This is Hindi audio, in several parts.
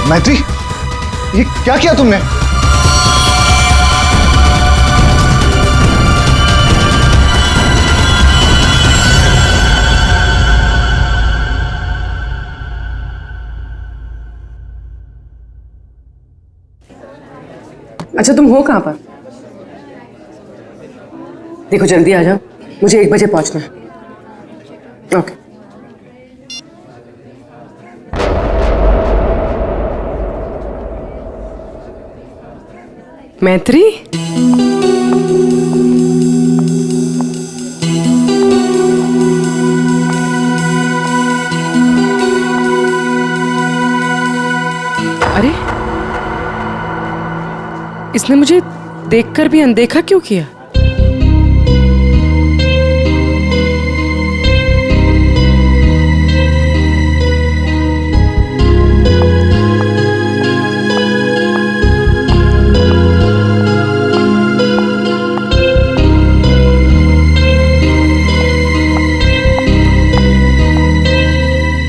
मैत्री, ये क्या किया तुमने? अच्छा, तुम हो कहाँ पर? देखो जल्दी आ जाओ, मुझे 1 बजे पहुंचना है। ओके। मैत्री, अरे इसने मुझे देखकर भी अनदेखा क्यों किया?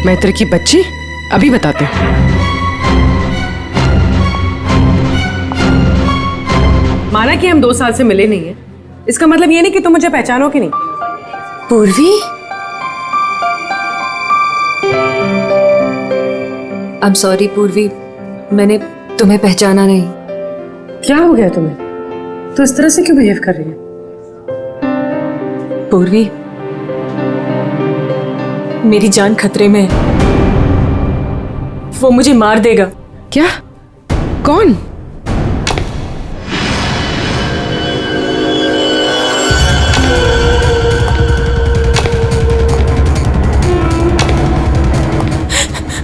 मैत्री की बच्ची, अभी बताते हैं। माना कि हम 2 साल से मिले नहीं हैं, इसका मतलब ये नहीं कि तुम मुझे पहचानो कि नहीं। पूर्वी, आई एम सॉरी पूर्वी, मैंने तुम्हें पहचाना नहीं। क्या हो गया तुम्हें? तो इस तरह से क्यों बिहेव कर रही है? पूर्वी, मेरी जान खतरे में है। वो मुझे मार देगा। क्या? कौन?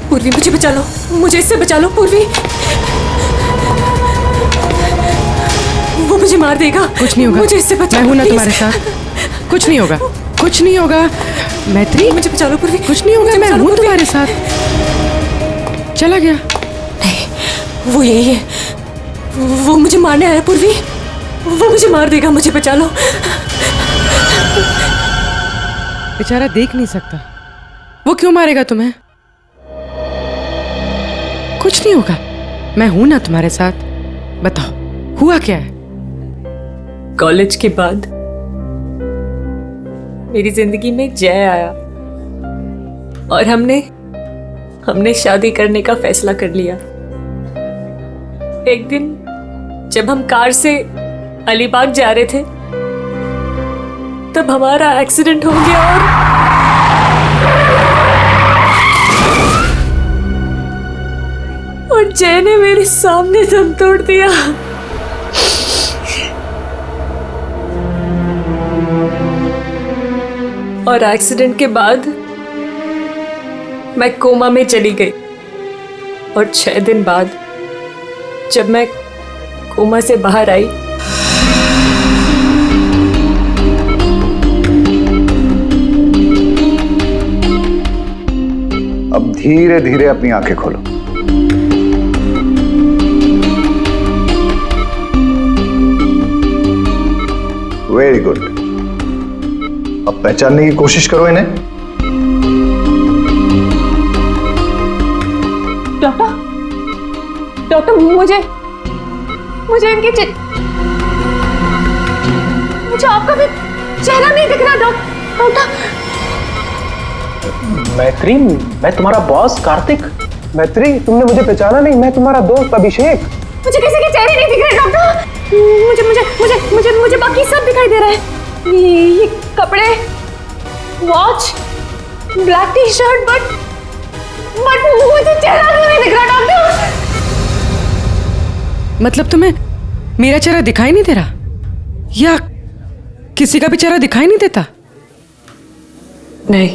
पूर्वी, मुझे बचा लो, मुझे इससे बचा लो पूर्वी। वो मुझे मार देगा। कुछ नहीं होगा, मुझे इससे बचा मैं हूं ना please। तुम्हारे साथ। कुछ नहीं होगा, कुछ नहीं होगा। मैत्री, मुझे बचा लो पूर्वी। कुछ नहीं होगा, मैं हूं तुम्हारे साथ। चला गया? नहीं, वो यही है। वो मुझे मारने आया पूर्वी। वो मुझे मार देगा, मुझे बचा लो। बेचारा देख नहीं सकता, वो क्यों मारेगा तुम्हें? कुछ नहीं होगा, मैं हूं ना तुम्हारे साथ। बताओ, हुआ क्या है? कॉलेज के बाद मेरी जिंदगी में जय आया और हमने शादी करने का फैसला कर लिया। एक दिन जब हम कार से अलीबाग जा रहे थे, तब हमारा एक्सीडेंट हो गया और जय ने मेरे सामने दम तोड़ दिया। और एक्सीडेंट के बाद मैं कोमा में चली गई और 6 दिन बाद जब मैं कोमा से बाहर आई, अब धीरे धीरे अपनी आंखें खोलो। Very good. अब पहचानने की कोशिश करो इन्हें। डॉक्टर, मुझे इनके मुझे आपका भी चेहरा नहीं दिख रहा डॉक्टर। मैत्री, मैं तुम्हारा बॉस कार्तिक। मैत्री, तुमने मुझे पहचाना नहीं? मैं तुम्हारा दोस्त अभिषेक। मुझे किसी के चेहरे नहीं दिख रहे डॉक्टर। मुझे मुझे मुझे मुझे मुझे बाकी सब दिखाई दे रहा है। ये कपड़े, watch, black T shirt, but मुझे चेहरा क्यों नहीं दिख रहा डॉक्टर? मतलब तुम्हें मेरा चेहरा दिखाई नहीं दे रहा, या किसी का भी चेहरा दिखाई नहीं देता? नहीं,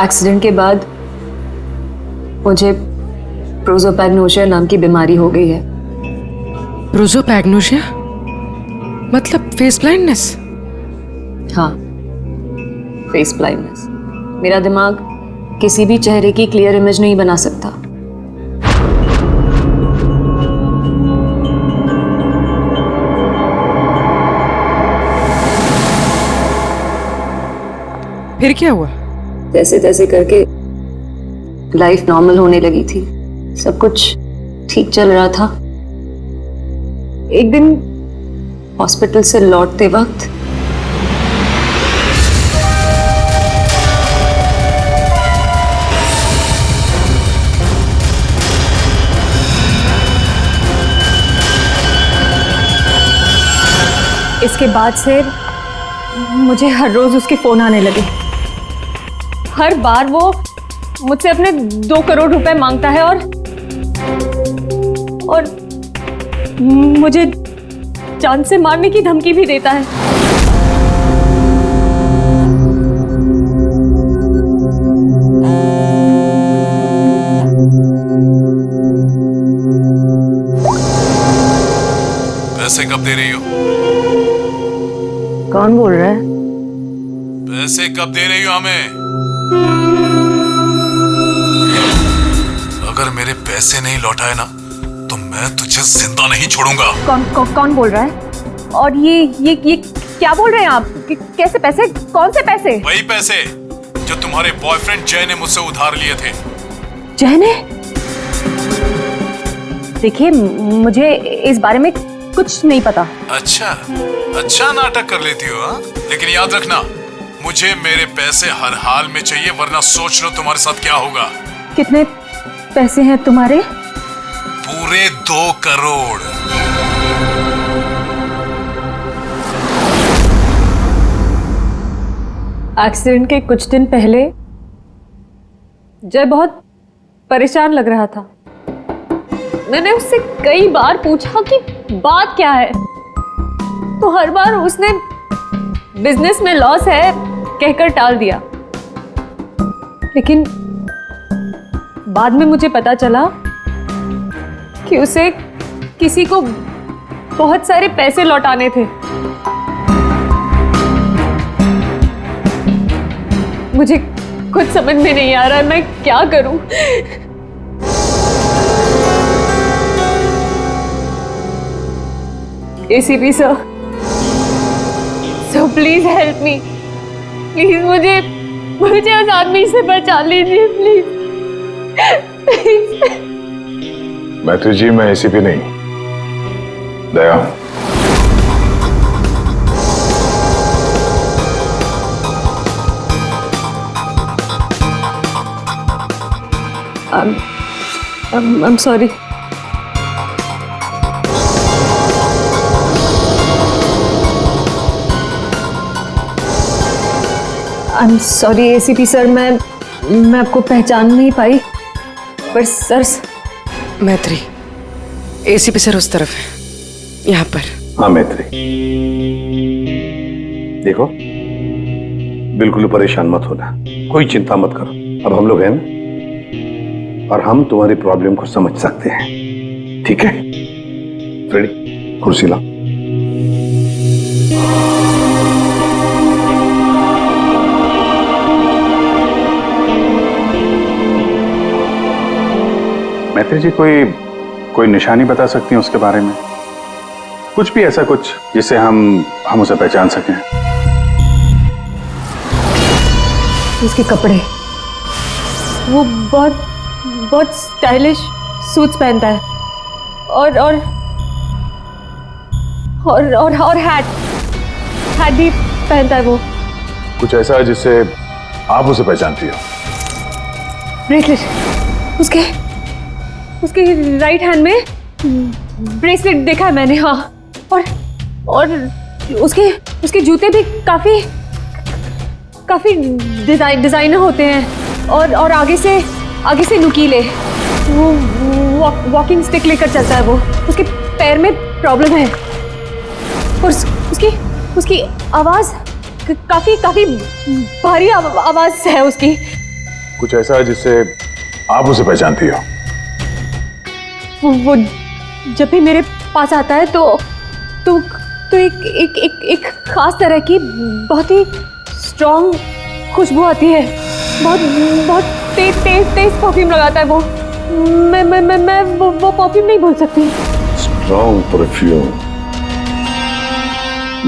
एक्सीडेंट के बाद मुझे प्रोसोपैग्नोसिया नाम की बीमारी हो गई है। प्रोसोपैग्नोसिया मतलब फेस ब्लाइंडनेस? हाँ, फेस ब्लाइंडनेस। मेरा दिमाग किसी भी चेहरे की क्लियर इमेज नहीं बना सकता। फिर क्या हुआ? जैसे तैसे करके लाइफ नॉर्मल होने लगी थी, सब कुछ ठीक चल रहा था। एक दिन हॉस्पिटल से लौटते वक्त इसके बाद से मुझे हर रोज उसके फोन आने लगे। हर बार वो मुझसे अपने 2 करोड़ रुपए मांगता है और मुझे जान से मारने की धमकी भी देता है। पैसे कब दे रही हो? कौन बोल रहा है? पैसे कब दे रही हो हमें? अगर मेरे पैसे नहीं लौटाए ना तो मैं तुझे जिंदा नहीं छोड़ूंगा। कौन बोल रहा है? और ये क्या बोल रहे हैं आप? कैसे पैसे? कौन से पैसे? वही पैसे जो तुम्हारे बॉयफ्रेंड जय ने मुझसे उधार लिए थे। जय ने? देखिए, मुझे इस बारे में कुछ नहीं पता। अच्छा नाटक कर लेती हो हाँ? लेकिन याद रखना, मुझे मेरे पैसे हर हाल में चाहिए, वरना सोच लो तुम्हारे साथ क्या होगा। कितने पैसे हैं तुम्हारे? पूरे 2 करोड़। एक्सीडेंट के कुछ दिन पहले जय बहुत परेशान लग रहा था। मैंने उससे कई बार पूछा कि बात क्या है, तो हर बार उसने बिजनेस में लॉस है कहकर टाल दिया। लेकिन बाद में मुझे पता चला कि उसे किसी को बहुत सारे पैसे लौटाने थे। मुझे कुछ समझ में नहीं आ रहा है, मैं क्या करूं। ACP sir, please help me, please मुझे उस आदमी से बचा लीजिए प्लीज। मैत्री जी, मैं ACP नहीं, दया हूं। I'm sorry. I'm sorry ACP sir, मैं आपको पहचान नहीं पाई, पर सर। मैत्री, ACP सर उस तरफ है, यहाँ पर। हाँ मैत्री, देखो बिल्कुल परेशान मत होना, कोई चिंता मत करो। अब हम लोग हैं ना, और हम तुम्हारी प्रॉब्लम को समझ सकते हैं, ठीक है? रेडी? कुर्सी लाओ। मैत्री जी, कोई निशानी बता सकती हैं उसके बारे में? कुछ भी ऐसा कुछ जिससे हम उसे पहचान सकें। उसके कपड़े, वो बहुत स्टाइलिश सूट्स पहनता है और हैट भी पहनता है वो। कुछ ऐसा है जिससे आप उसे पहचानती हो? ब्रेसलेट, उसके राइट हैंड में ब्रेसलेट देखा है मैंने। हाँ, और उसके जूते भी काफी डिजाइनर होते हैं और आगे से नुकीले। वो वॉकिंग स्टिक लेकर चलता है वो। उसके पैर में प्रॉब्लम है और उसकी आवाज काफी भारी आवाज है उसकी। कुछ ऐसा है जिससे आप उसे पहचानती हो? वो जब भी मेरे पास आता है तो एक खास तरह की बहुत ही स्ट्रॉन्ग खुशबू आती है। बहुत तेज परफ्यूम लगाता है वो। मैं वो परफ्यूम नहीं भूल सकती। Strong perfume?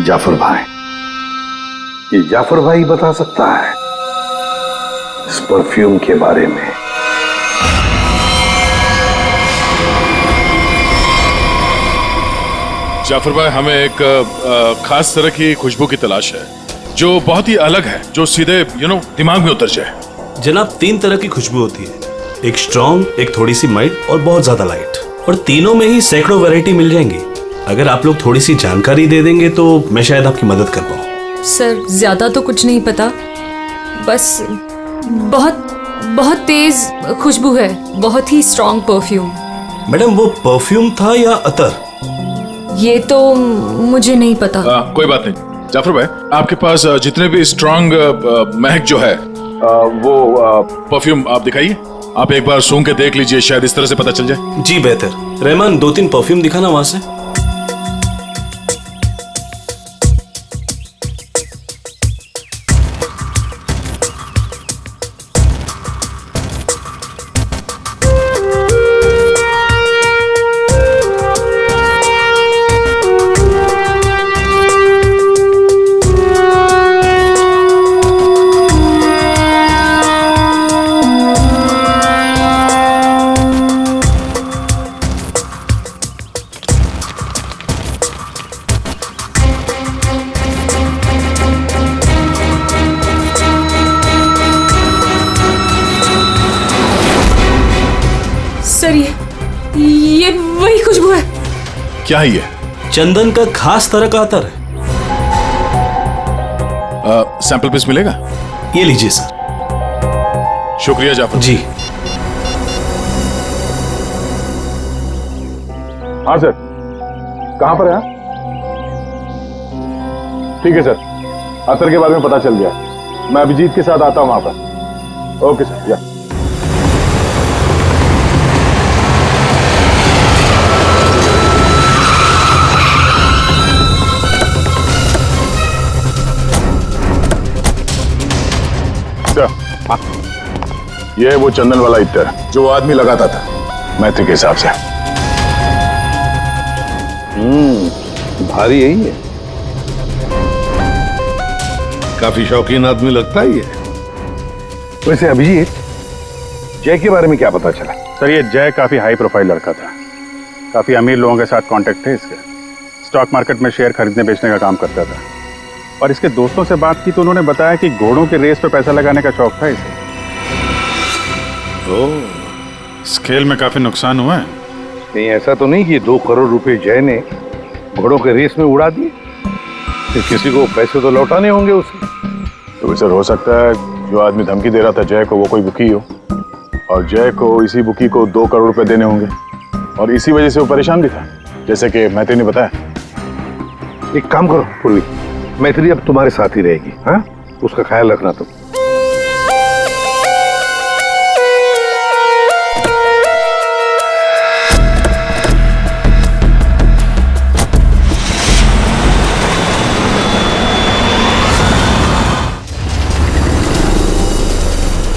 जाफर भाई, ये जाफर भाई बता सकता है इस परफ्यूम के बारे में। जाफर भाई, हमें एक खास तरह की खुशबू की तलाश है जो बहुत ही अलग है, जो सीधे दिमाग में उतर जाए। जनाब 3 तरह की खुशबू होती है, एक स्ट्रॉन्ग, एक थोड़ी सी माइल्ड और बहुत ज्यादा लाइट, और तीनों में ही सैकड़ों वैरायटी मिल जाएंगी। अगर आप लोग थोड़ी सी जानकारी दे देंगे तो मैं शायद आपकी मदद कर पाऊँ। सर ज्यादा तो कुछ नहीं पता, बस बहुत बहुत तेज खुशबू है, बहुत ही स्ट्रॉन्ग परफ्यूम। मैडम वो परफ्यूम था या अतर? ये तो मुझे नहीं पता। कोई बात नहीं जाफर भाई, आपके पास जितने भी स्ट्रॉन्ग महक जो है वो परफ्यूम आप दिखाइए। आप एक बार सूंघ के देख लीजिए, शायद इस तरह से पता चल जाए। जी बेहतर। रहमान 2-3 परफ्यूम दिखाना वहां से। सर ये वही खुशबू है। क्या है ये? चंदन का खास तरह का अतर है। सैंपल पीस मिलेगा? ये लीजिए सर। शुक्रिया जाफर जी। हाँ सर, कहाँ पर है? ठीक है सर, अतर के बारे में पता चल गया। मैं अभिजीत के साथ आता हूँ वहां पर। Okay sir. या ये है वो चंदन वाला इत्र जो आदमी लगाता था मैत्री के हिसाब से। भारी यही है, काफी शौकीन आदमी लगता है ये। वैसे अभिजीत, जय के बारे में क्या पता चला? सर ये जय काफी हाई प्रोफाइल लड़का था, काफी अमीर लोगों के साथ कांटेक्ट थे इसके। स्टॉक मार्केट में शेयर खरीदने बेचने का काम करता था, और इसके दोस्तों से बात की तो उन्होंने बताया कि घोड़ों के रेस पे पैसा लगाने का शौक था इसे। इस खेल में काफी नुकसान हुआ है। नहीं, ऐसा तो नहीं कि 2 करोड़ रुपए जय ने घोड़ों के रेस में उड़ा दिए? फिर किसी को पैसे तो लौटाने होंगे उसे। तो सर हो सकता है जो आदमी धमकी दे रहा था जय को वो कोई बुकी हो, और जय को इसी बुकी को 2 करोड़ रुपए देने होंगे, और इसी वजह से वो परेशान भी था, जैसे कि मैत्री ने बताया। एक काम करो पूर्वी, मैत्री अब तुम्हारे साथ ही रहेगी। हाँ, उसका ख्याल रखना तुम।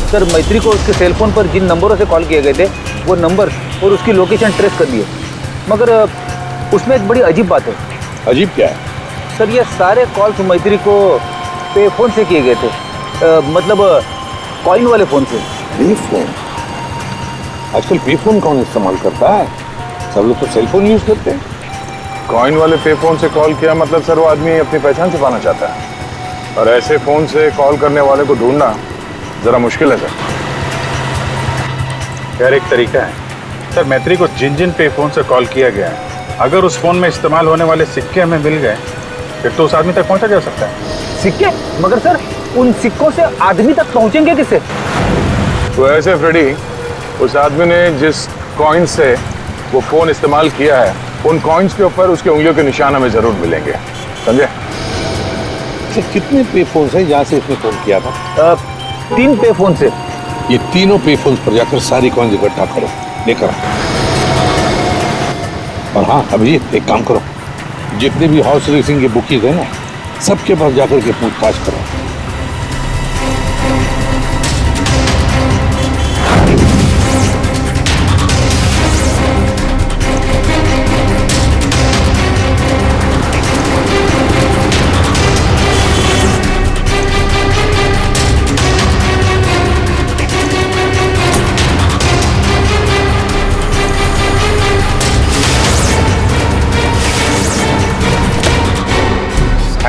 सर मैत्री को उसके सेल फोन पर जिन नंबरों से कॉल किए गए थे वो नंबर और उसकी लोकेशन ट्रेस कर दिए, मगर उसमें एक बड़ी अजीब बात है। अजीब क्या है? सर ये सारे कॉल्स मैत्री को पे फोन से किए गए थे, मतलब कॉइन वाले फोन से। पे फोन? आजकल पे फोन कौन इस्तेमाल करता है? सब लोग तो सेल फोन यूज करते हैं। कॉइन वाले पे फोन से कॉल किया मतलब सर वो आदमी अपनी पहचान छुपाना चाहता है, और ऐसे फोन से कॉल करने वाले को ढूंढना जरा मुश्किल है सर। यार एक तरीका है सर, मैत्री को जिन जिन पे फोन से कॉल किया गया है, अगर उस फोन में इस्तेमाल होने वाले सिक्के हमें मिल गए फिर तो उस आदमी तक पहुंचा जा सकता है। सिक्के? मगर सर उन सिक्कों से आदमी तक पहुंचेंगे किसे? तो ऐसे फ्रेडी, उस आदमी ने जिस कॉइन से वो फोन इस्तेमाल किया है उन कॉइन्स के ऊपर उसके उंगलियों के निशान हमें जरूर मिलेंगे, समझे? कितने पे फोन है जहाँ से इसने फोन किया था? 3 पे फोन से। ये तीनों पे फोन पर जाकर सारी कॉइन इकट्ठा करो, लेकर और हाँ अभिजीत, एक काम करो, जितने भी हॉर्स रेसिंग के बुकीज है ना, सबके पास जाकर के पूछताछ करो।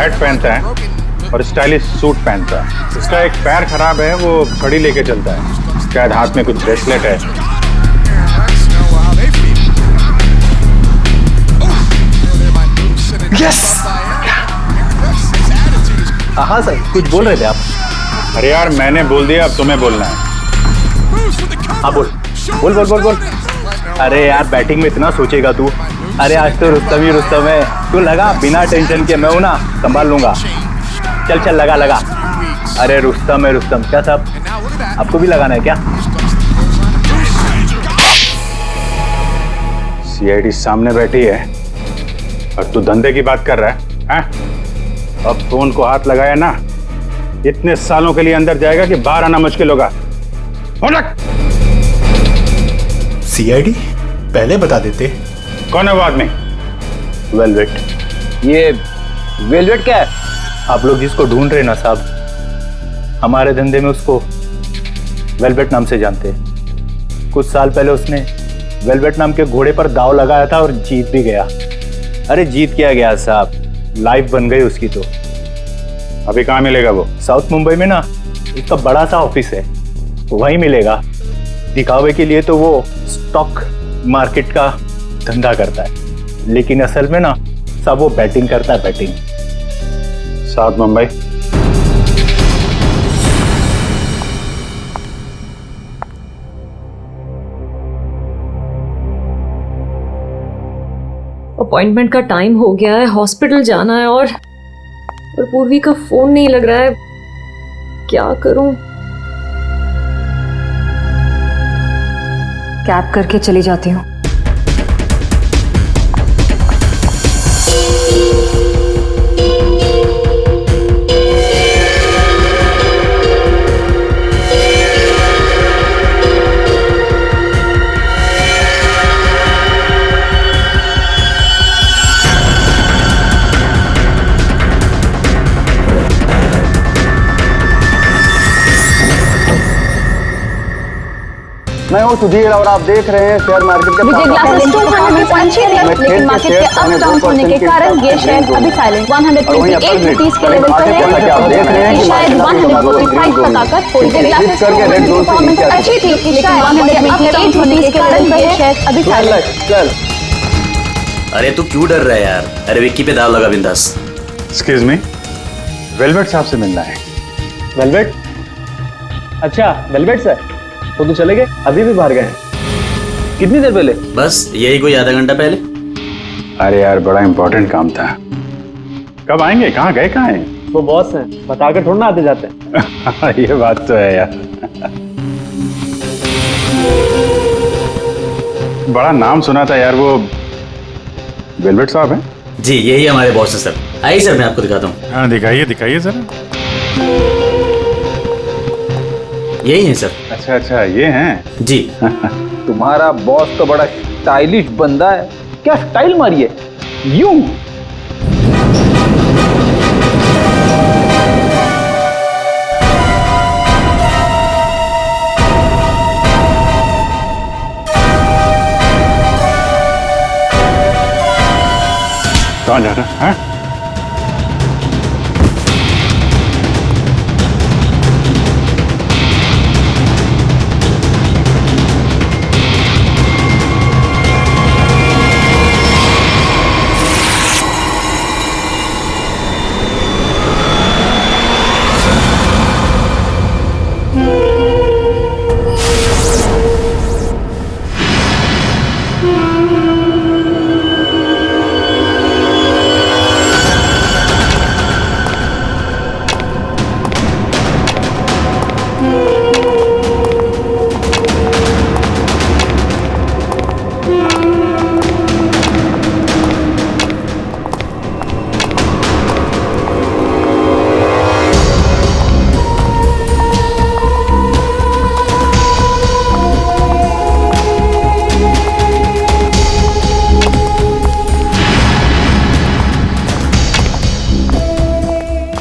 हैट पहनता है और स्टाइलिश सूट पहनता है। इसका एक पैर खराब है, वो छड़ी लेके चलता है। शायद हाथ में कुछ ब्रेसलेट है। यस। हाँ सर, कुछ बोल रहे थे आप। अरे यार मैंने बोल दिया, अब तुम्हें बोलना है। हाँ बोल बोल बोल बोल बोल। अरे यार बैटिंग में इतना सोचेगा तू। अरे आज तो रुस्तम ही रुस्तम है। तू लगा बिना टेंशन के, मैं हूं ना, संभाल लूंगा। चल चल लगा लगा। अरे रुस्तम है रुस्तम। क्या साहब आपको भी लगाना है क्या? सीआईडी सामने बैठी है और तू धंधे की बात कर रहा है, हैं? अब फोन को हाथ लगाया ना, इतने सालों के लिए अंदर जाएगा कि बाहर आना मुश्किल होगा। सीआईडी पहले बता देते। कौन है वो आदमी? वेलवेट। ये वेलवेट क्या है? आप लोग जिसको ढूंढ रहे हैं ना साहब, हमारे धंधे में उसको वेलवेट नाम से जानते हैं। कुछ साल पहले उसने वेलवेट नाम के घोड़े पर दांव लगाया था और जीत भी गया। अरे जीत क्या गया साहब, लाइफ बन गई उसकी। तो अभी कहाँ मिलेगा वो? साउथ मुंबई में ना उसका बड़ा सा ऑफिस है, वहीं मिलेगा। दिखावे के लिए तो वो स्टॉक मार्केट का धंधा करता है, लेकिन असल में ना सब वो बैटिंग करता है, बैटिंग। साउथ मुंबई। अपॉइंटमेंट का टाइम हो गया है, हॉस्पिटल जाना है और पूर्वी का फोन नहीं लग रहा है। क्या करूं? कैब करके चली जाती हूँ। मैं हूँ सुधीर और आप देख रहे हैं शेयर मार्केट के विजय ग्लासेस 200 लेकिन मार्केट के अप डाउन होने के कारण ये शेयर अभी साइलेंट 128 रुपीस के लेवल पर है। शायद 145 तक आकर थोड़ी देर ग्लासेस परफॉर्मेंस अच्छी थी, लेकिन 128 रुपीस के कारण ये शेयर अभी साइलेंट। चल। अरे तू क्यों डर रहा है यार? अरे विक्की पे दाव लगा बिंदास। एक्सक्यूज मी, वेलवेट साहब से मिलना है। वेलवेट? अच्छा वेलवेट सर, वो तो चले गए, अभी भी बाहर गए। कितनी देर पहले? बस यही कोई आधा घंटा पहले। अरे यार बड़ा इंपॉर्टेंट काम था। कब आएंगे? कहाँ गए? कहाँ हैं? वो बॉस हैं, बताकर थोड़ा ना आते जाते हैं। ये बात तो है यार। बड़ा नाम सुना था यार, वो वेलवेट साहब हैं? जी यही हमारे बॉस है सर। आइए सर मैं आपको दिखाता हूँ। हाँ दिखाइए दिखाइए जरा। यही है सर। अच्छा अच्छा ये हैं। जी। तुम्हारा बॉस तो बड़ा स्टाइलिश बंदा है। क्या स्टाइल मारी है? यूं कहाँ जा रहा है?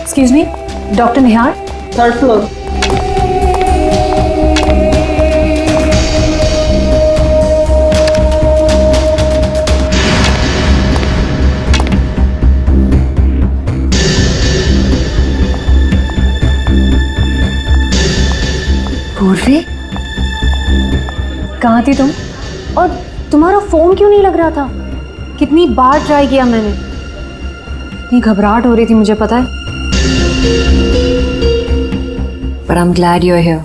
Excuse me, Dr. Nihar? Third floor. कहाँ थी तुम? और तुम्हारा फोन क्यों नहीं लग रहा था? कितनी बार ट्राई किया मैंने, इतनी घबराहट हो रही थी मुझे पता है। But I'm glad you're here.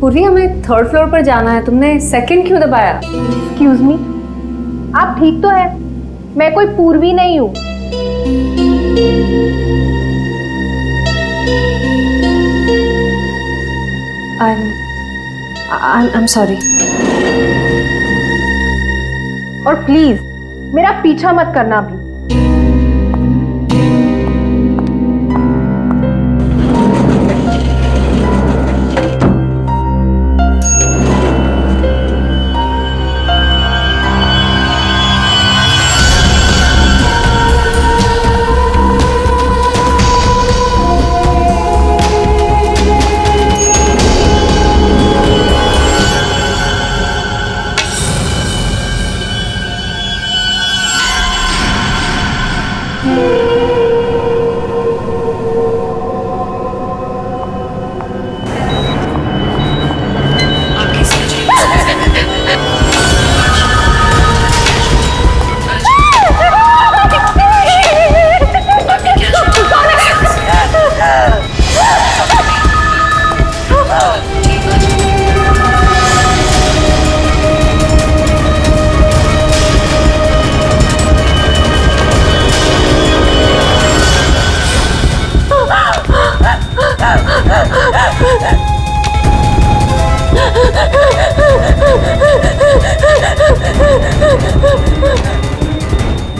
पूर्वी, हमें थर्ड फ्लोर पर जाना है, तुमने सेकंड क्यों दबाया? एक्सक्यूज मी, आप ठीक तो है? मैं कोई पूर्वी नहीं हूँ। I'm sorry. और प्लीज मेरा पीछा मत करना अभी।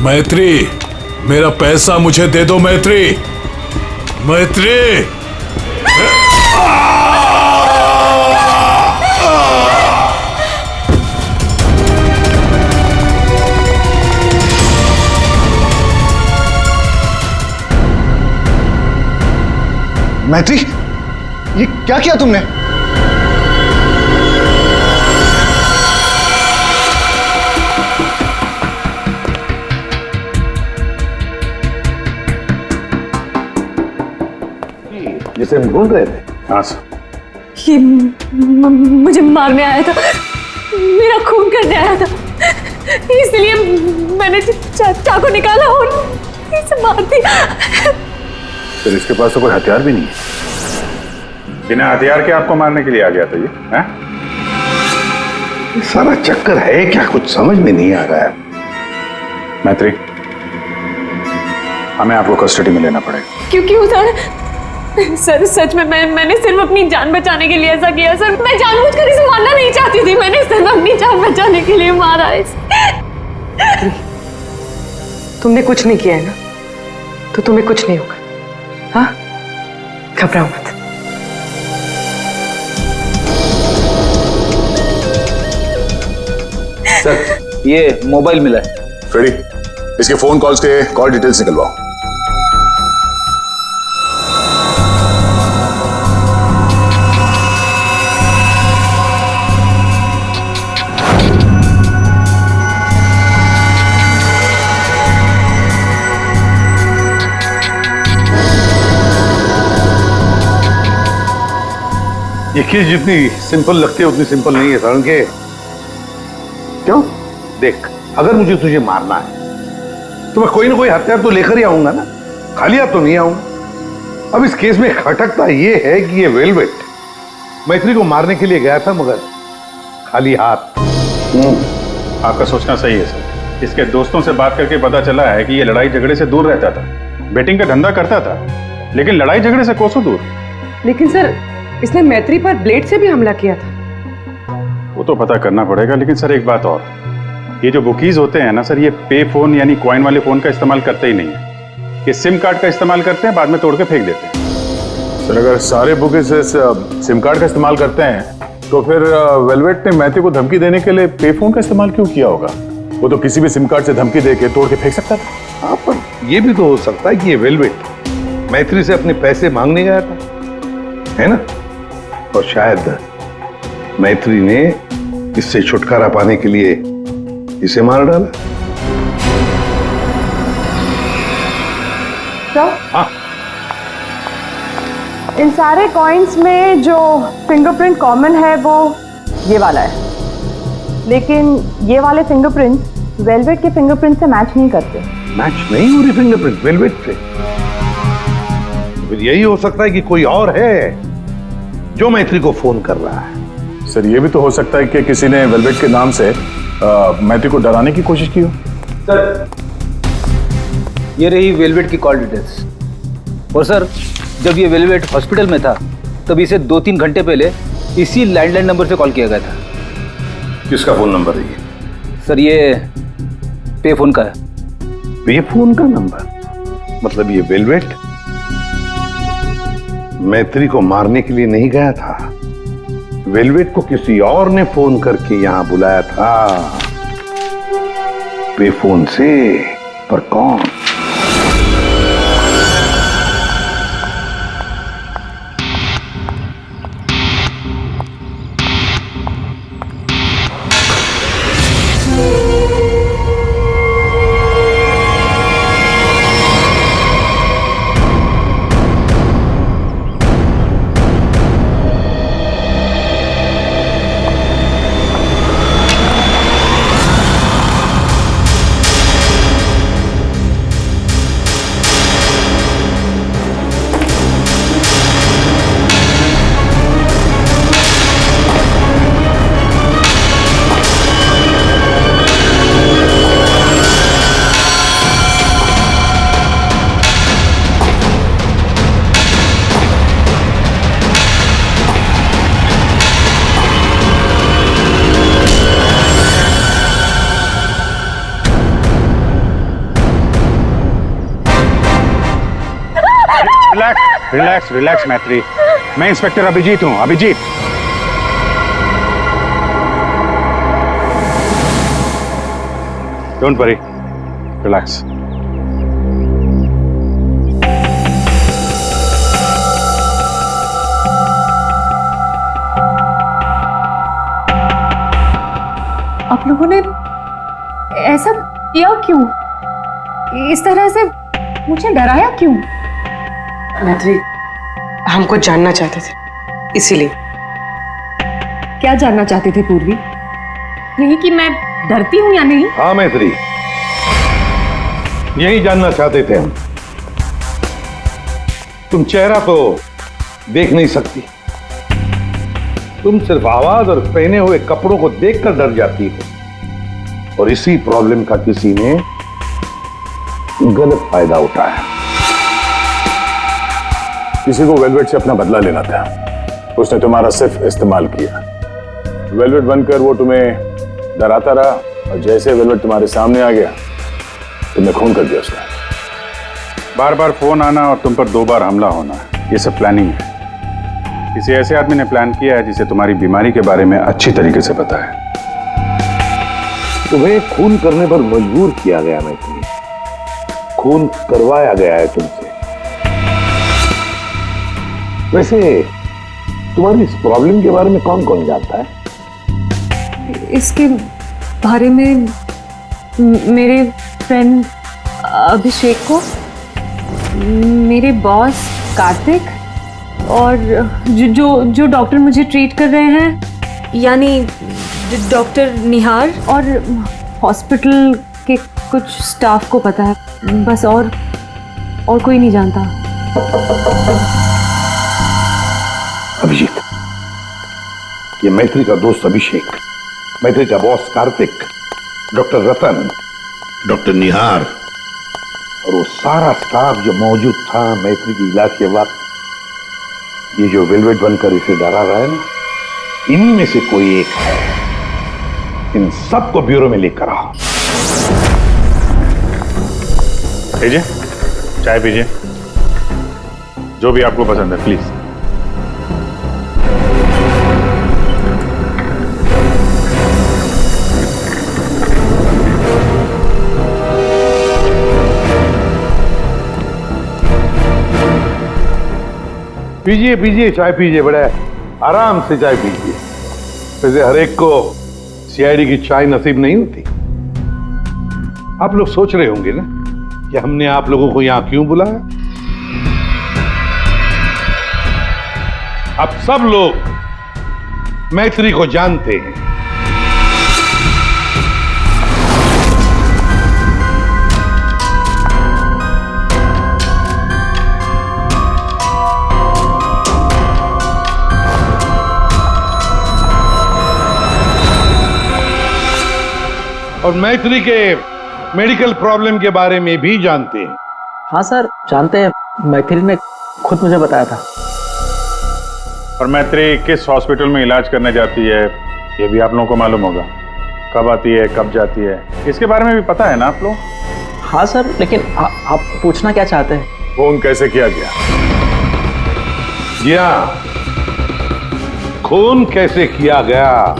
मैत्री, मेरा पैसा मुझे दे दो मैत्री। मैत्री, मैत्री, ये क्या किया तुमने? जिसे हम ढूंढ रहे थे। हाँ सर। ये मुझे मारने आया था, मेरा खून करने आया था, इसलिए मैंने चाकू निकाला और इसे मार दिया। फिर इसके पास तो कोई हथियार भी नहीं है, बिना हथियार के आपको मारने के लिए आ गया था ये, हैं? ये सारा चक्कर है क्या, कुछ समझ में नहीं आ रहा है। मैत्री, हमें आपको कस्टडी में लेना पड़ेगा। क्यों सर? सच में मैंने सिर्फ अपनी जान बचाने के लिए ऐसा किया सर। मैं जानबूझकर इसे मारना नहीं चाहती थी, मैंने सिर्फ अपनी जान बचाने के लिए मारा इसे। तुमने कुछ नहीं किया है ना, तो तुम्हें कुछ नहीं होगा। हाँ, घबराओ मत। सर, ये मोबाइल मिला है। फ्रेडी, इसके फोन कॉल्स के कॉल डिटेल्स निकलवाओ। ये चीज जितनी सिंपल लगती है उतनी सिंपल नहीं है सरण के। क्यों? देख, अगर मुझे तुझे मारना है तो मैं कोई ना कोई हथियार तो लेकर ही आऊंगा ना, खाली हाथ तो नहीं आऊंगा। अब इस केस में खटकता ये है कि ये वेलवेट मैत्री को मारने के लिए गया था मगर खाली हाथ। आपका सोचना सही है सर। इसके दोस्तों से बात करके पता चला है कि ये लड़ाई झगड़े से दूर रहता था, बेटिंग का धंधा करता था, लेकिन लड़ाई झगड़े से कोसों दूर। लेकिन सर, इसने मैत्री पर ब्लेड से भी हमला किया था। वो तो पता करना पड़ेगा, लेकिन सर एक बात और, ये जो बुकीज होते हैं ना सर, ये पे फोन यानी कॉइन वाले फोन का इस्तेमाल करते ही नहीं है। ये सिम कार्ड का इस्तेमाल करते हैं, बाद में तोड़ के फेंक देते हैं। सर, अगर सारे बुकीज सिम कार्ड का इस्तेमाल करते हैं तो फिर वेलवेट ने मैथ्यू को धमकी देने के लिए पे फोन का इस्तेमाल क्यों किया होगा? वो तो किसी भी सिम कार्ड से धमकी देके तोड़ के फेंक सकता था। हाँ, पर ये भी तो हो सकता है कि ये वेलवेट मैत्री से अपने पैसे मांगने गया था, है ना? और शायद मैत्री ने इससे छुटकारा पाने के लिए इसे मार डाला। तो हाँ, इन सारे कॉइन्स में जो फिंगरप्रिंट कॉमन है वो ये वाला है, लेकिन ये वाले फिंगरप्रिंट वेलवेट के फिंगरप्रिंट से मैच नहीं करते। मैच नहीं हो रही फिंगरप्रिंट वेलवेट से? फिर यही हो सकता है कि कोई और है जो मैत्री को फोन कर रहा है। सर ये भी तो हो सकता है कि किसी ने वेलवेट के नाम से मैत्री को डराने की कोशिश की हो। सर ये रही वेलवेट की कॉल डिटेल्स। और सर जब ये वेलवेट हॉस्पिटल में था तब इसे 2-3 घंटे पहले इसी लैंडलाइन नंबर से कॉल किया गया था। किसका फोन नंबर है ये? सर ये पे फोन का है। पे फोन का नंबर? मतलब ये वेलवेट मैत्री को मारने के लिए नहीं गया था, वेलवेट को किसी और ने फोन करके यहां बुलाया था पे फोन से। पर कौन? रिलैक्स रिलैक्स मैत्री, मैं इंस्पेक्टर अभिजीत हूं। Abhijeet, don't worry, relax. आप लोगों ने ऐसा किया क्यों? इस तरह से मुझे डराया क्यों? मैत्री, हम कुछ जानना चाहते थे, इसीलिए। क्या जानना चाहते थे पूर्वी? यही कि मैं डरती हूं या नहीं? हाँ मैत्री, यही जानना चाहते थे हम। तुम चेहरा तो देख नहीं सकती, तुम सिर्फ आवाज और पहने हुए कपड़ों को देखकर डर जाती हो, और इसी प्रॉब्लम का किसी ने गलत फायदा उठाया। किसी को वेलवेट से अपना बदला लेना था, उसने तुम्हारा सिर्फ इस्तेमाल किया। वेलवेट बनकर वो तुम्हें डराता रहा, और जैसे वेलवेट तुम्हारे सामने आ गया तुमने खून कर दिया उसका। बार बार फोन आना और तुम पर 2 बार हमला होना, ये सब प्लानिंग है। किसी ऐसे आदमी ने प्लान किया है जिसे तुम्हारी बीमारी के बारे में अच्छी तरीके से पता है। तुम्हें खून करने पर मजबूर किया गया मैत्री, खून करवाया गया है तुमसे। वैसे तुम्हारी इस प्रॉब्लम के बारे में कौन कौन जानता है? इसके बारे में मेरे फ्रेंड अभिषेक को, मेरे बॉस कार्तिक, और जो डॉक्टर मुझे ट्रीट कर रहे हैं यानी डॉक्टर निहार, और हॉस्पिटल के कुछ स्टाफ को पता है बस, और कोई नहीं जानता। अभिजीत, ये मैत्री का दोस्त अभिषेक, मैत्री का बॉस कार्तिक, डॉक्टर रतन, डॉक्टर निहार और वो सारा स्टाफ जो मौजूद था मैत्री की इलाज के वक्त, ये जो वेलवेट बनकर इसे डरा रहा है ना, इन्हीं में से कोई एक है। इन सबको ब्यूरो में लेकर आओ। लीजिए, चाय पीजिए, जो भी आपको पसंद है प्लीज। पीजिए पीजिए, चाय पीजिए, बड़ा आराम से चाय पीजिए। वैसे हर एक को सीआईडी की चाय नसीब नहीं होती। आप लोग सोच रहे होंगे ना कि हमने आप लोगों को यहां क्यों बुलाया। अब सब लोग मैत्री को जानते हैं। और मैत्री के मेडिकल प्रॉब्लम के बारे में भी जानते हैं। हाँ सर, जानते हैं। मैथिली ने खुद मुझे बताया था। और मैत्री किस हॉस्पिटल में इलाज करने जाती है ये भी आप लोगों को मालूम होगा। कब आती है, कब जाती है, इसके बारे में भी पता है ना आप लोग? हाँ सर, लेकिन आप पूछना क्या चाहते हैं? फोन कैसे किया गया? जी हाँ, खून कैसे किया गया।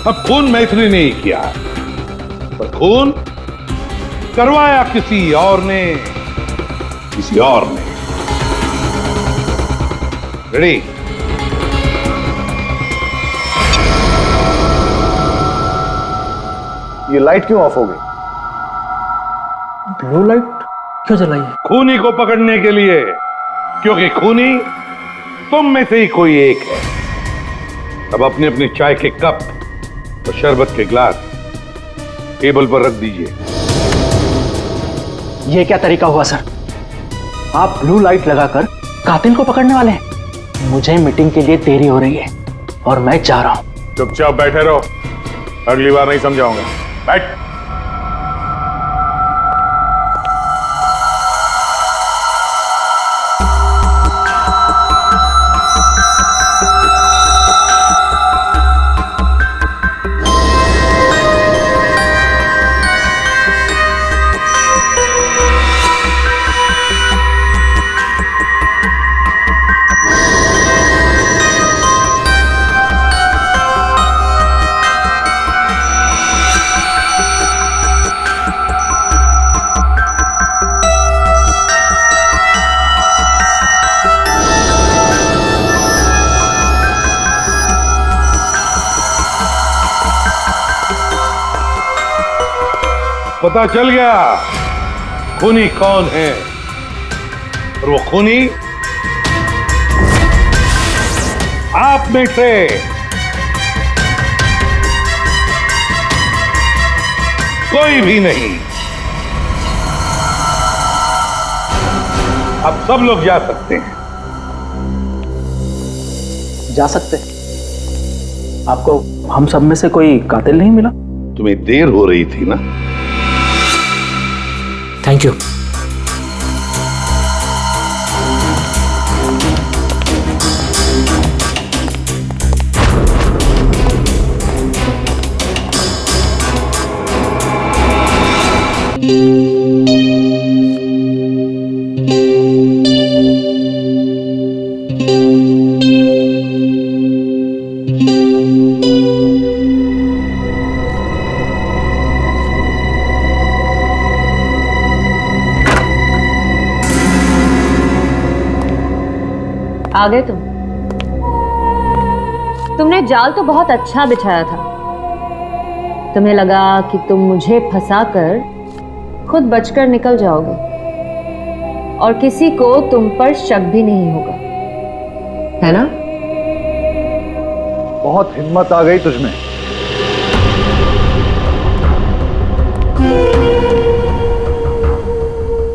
अब खून मैत्री ने ही किया, पर खून करवाया किसी और ने। रेडी? ये लाइट क्यों ऑफ हो गई? ब्लू लाइट क्यों जलाई है? खूनी को पकड़ने के लिए, क्योंकि खूनी तुम में से ही कोई एक है। अब अपने अपने चाय के कप और शरबत के गिलास टेबल पर रख दीजिए। ये क्या तरीका हुआ सर? आप ब्लू लाइट लगाकर कातिल को पकड़ने वाले हैं? मुझे मीटिंग के लिए देरी हो रही है और मैं जा रहा हूं। चुपचाप बैठे रहो, अगली बार नहीं समझाऊंगा। बैठ। पता चल गया खूनी कौन है। और वो खूनी आप में से कोई भी नहीं। अब सब लोग जा सकते हैं। जा सकते? आपको हम सब में से कोई कातिल नहीं मिला? तुम्हें देर हो रही थी ना। Thank you. आ गए तुमने जाल तो बहुत अच्छा बिछाया था। तुम्हें लगा कि तुम मुझे फंसाकर खुद बचकर निकल जाओगे और किसी को तुम पर शक भी नहीं होगा, है ना? बहुत हिम्मत आ गई तुझमें।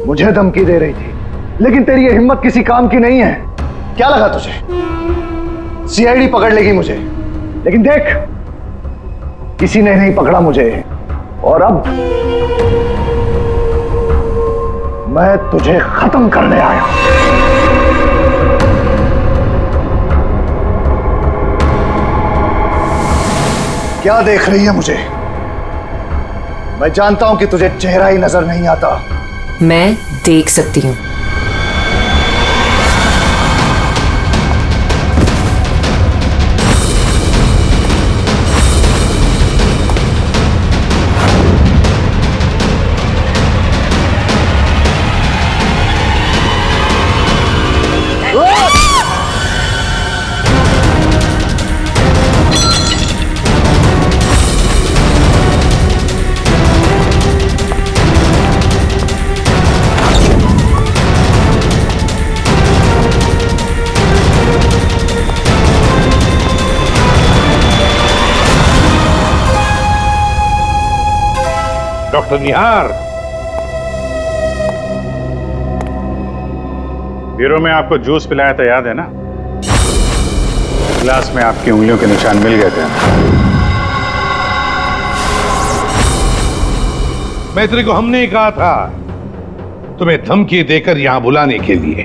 मुझे धमकी दे रही थी, लेकिन तेरी ये हिम्मत किसी काम की नहीं है। क्या लगा तुझे सीआईडी पकड़ लेगी मुझे? लेकिन देख, किसी ने नहीं पकड़ा मुझे। और अब मैं तुझे खत्म करने आया। क्या देख रही है मुझे? मैं जानता हूं कि तुझे चेहरा ही नजर नहीं आता। मैं देख सकती हूं। डॉक्टर निहार, ब्यूरो में आपको जूस पिलाया था, याद है ना? गिलास में आपकी उंगलियों के निशान मिल गए थे। मैत्री को हमने ही कहा था तुम्हें धमकी देकर यहां बुलाने के लिए,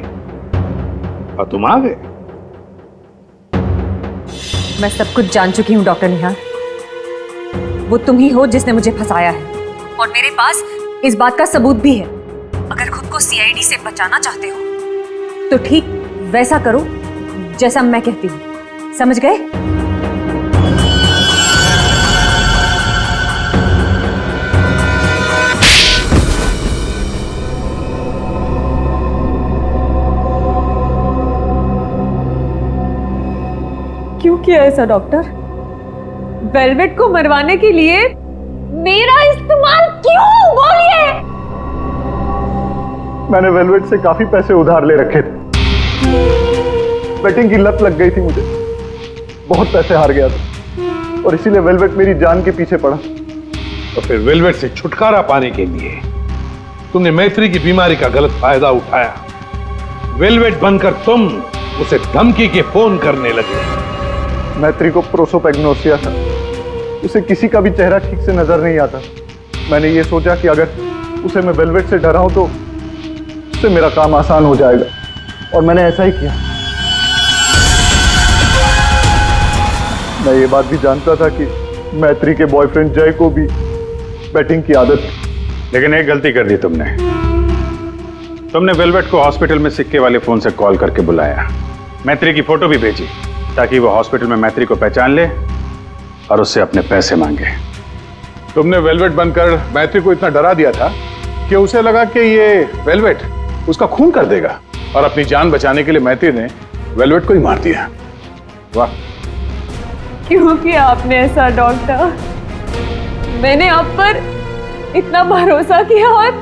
और तुम आ गए। मैं सब कुछ जान चुकी हूँ डॉक्टर निहार। वो तुम ही हो जिसने मुझे फंसाया है, और मेरे पास इस बात का सबूत भी है। अगर खुद को सीआईडी से बचाना चाहते हो तो ठीक वैसा करो जैसा मैं कहती हूँ, समझ गए? क्यों किया ऐसा डॉक्टर? वेलवेट को मरवाने के लिए मेरा इस्तेमाल क्यों? बोलिए। मैंने वेलवेट से काफी पैसे उधार ले रखे थे। बेटिंग की लत लग गई थी मुझे, बहुत पैसे हार गया था, और इसीलिए वेलवेट मेरी जान के पीछे पड़ा। तो फिर वेलवेट से छुटकारा पाने के लिए तुमने मैत्री की बीमारी का गलत फायदा उठाया। वेलवेट बनकर तुम उसे धमकी के फोन करने लगे। मैत्री को प्रोसोपैग्नोसिया था, उसे किसी का भी चेहरा ठीक से नजर नहीं आता। मैंने ये सोचा कि अगर उसे मैं वेलवेट से डराऊं तो उससे मेरा काम आसान हो जाएगा, और मैंने ऐसा ही किया। मैं ये बात भी जानता था कि मैत्री के बॉयफ्रेंड जय को भी बैटिंग की आदत थी। लेकिन एक गलती कर दी तुमने वेलवेट को हॉस्पिटल में सिक्के वाले फोन से कॉल करके बुलाया, मैत्री की फोटो भी भेजी ताकि वो हॉस्पिटल में मैत्री को पहचान ले और उससे अपने पैसे मांगे। तुमने वेलवेट बनकर मैत्री को इतना डरा दिया था कि उसे लगा कि ये वेलवेट उसका खून कर देगा, और अपनी जान बचाने के लिए मैत्री ने वेलवेट को ही मार दिया। वाह! क्यों किया आपने ऐसा डॉक्टर? मैंने आप पर इतना भरोसा किया और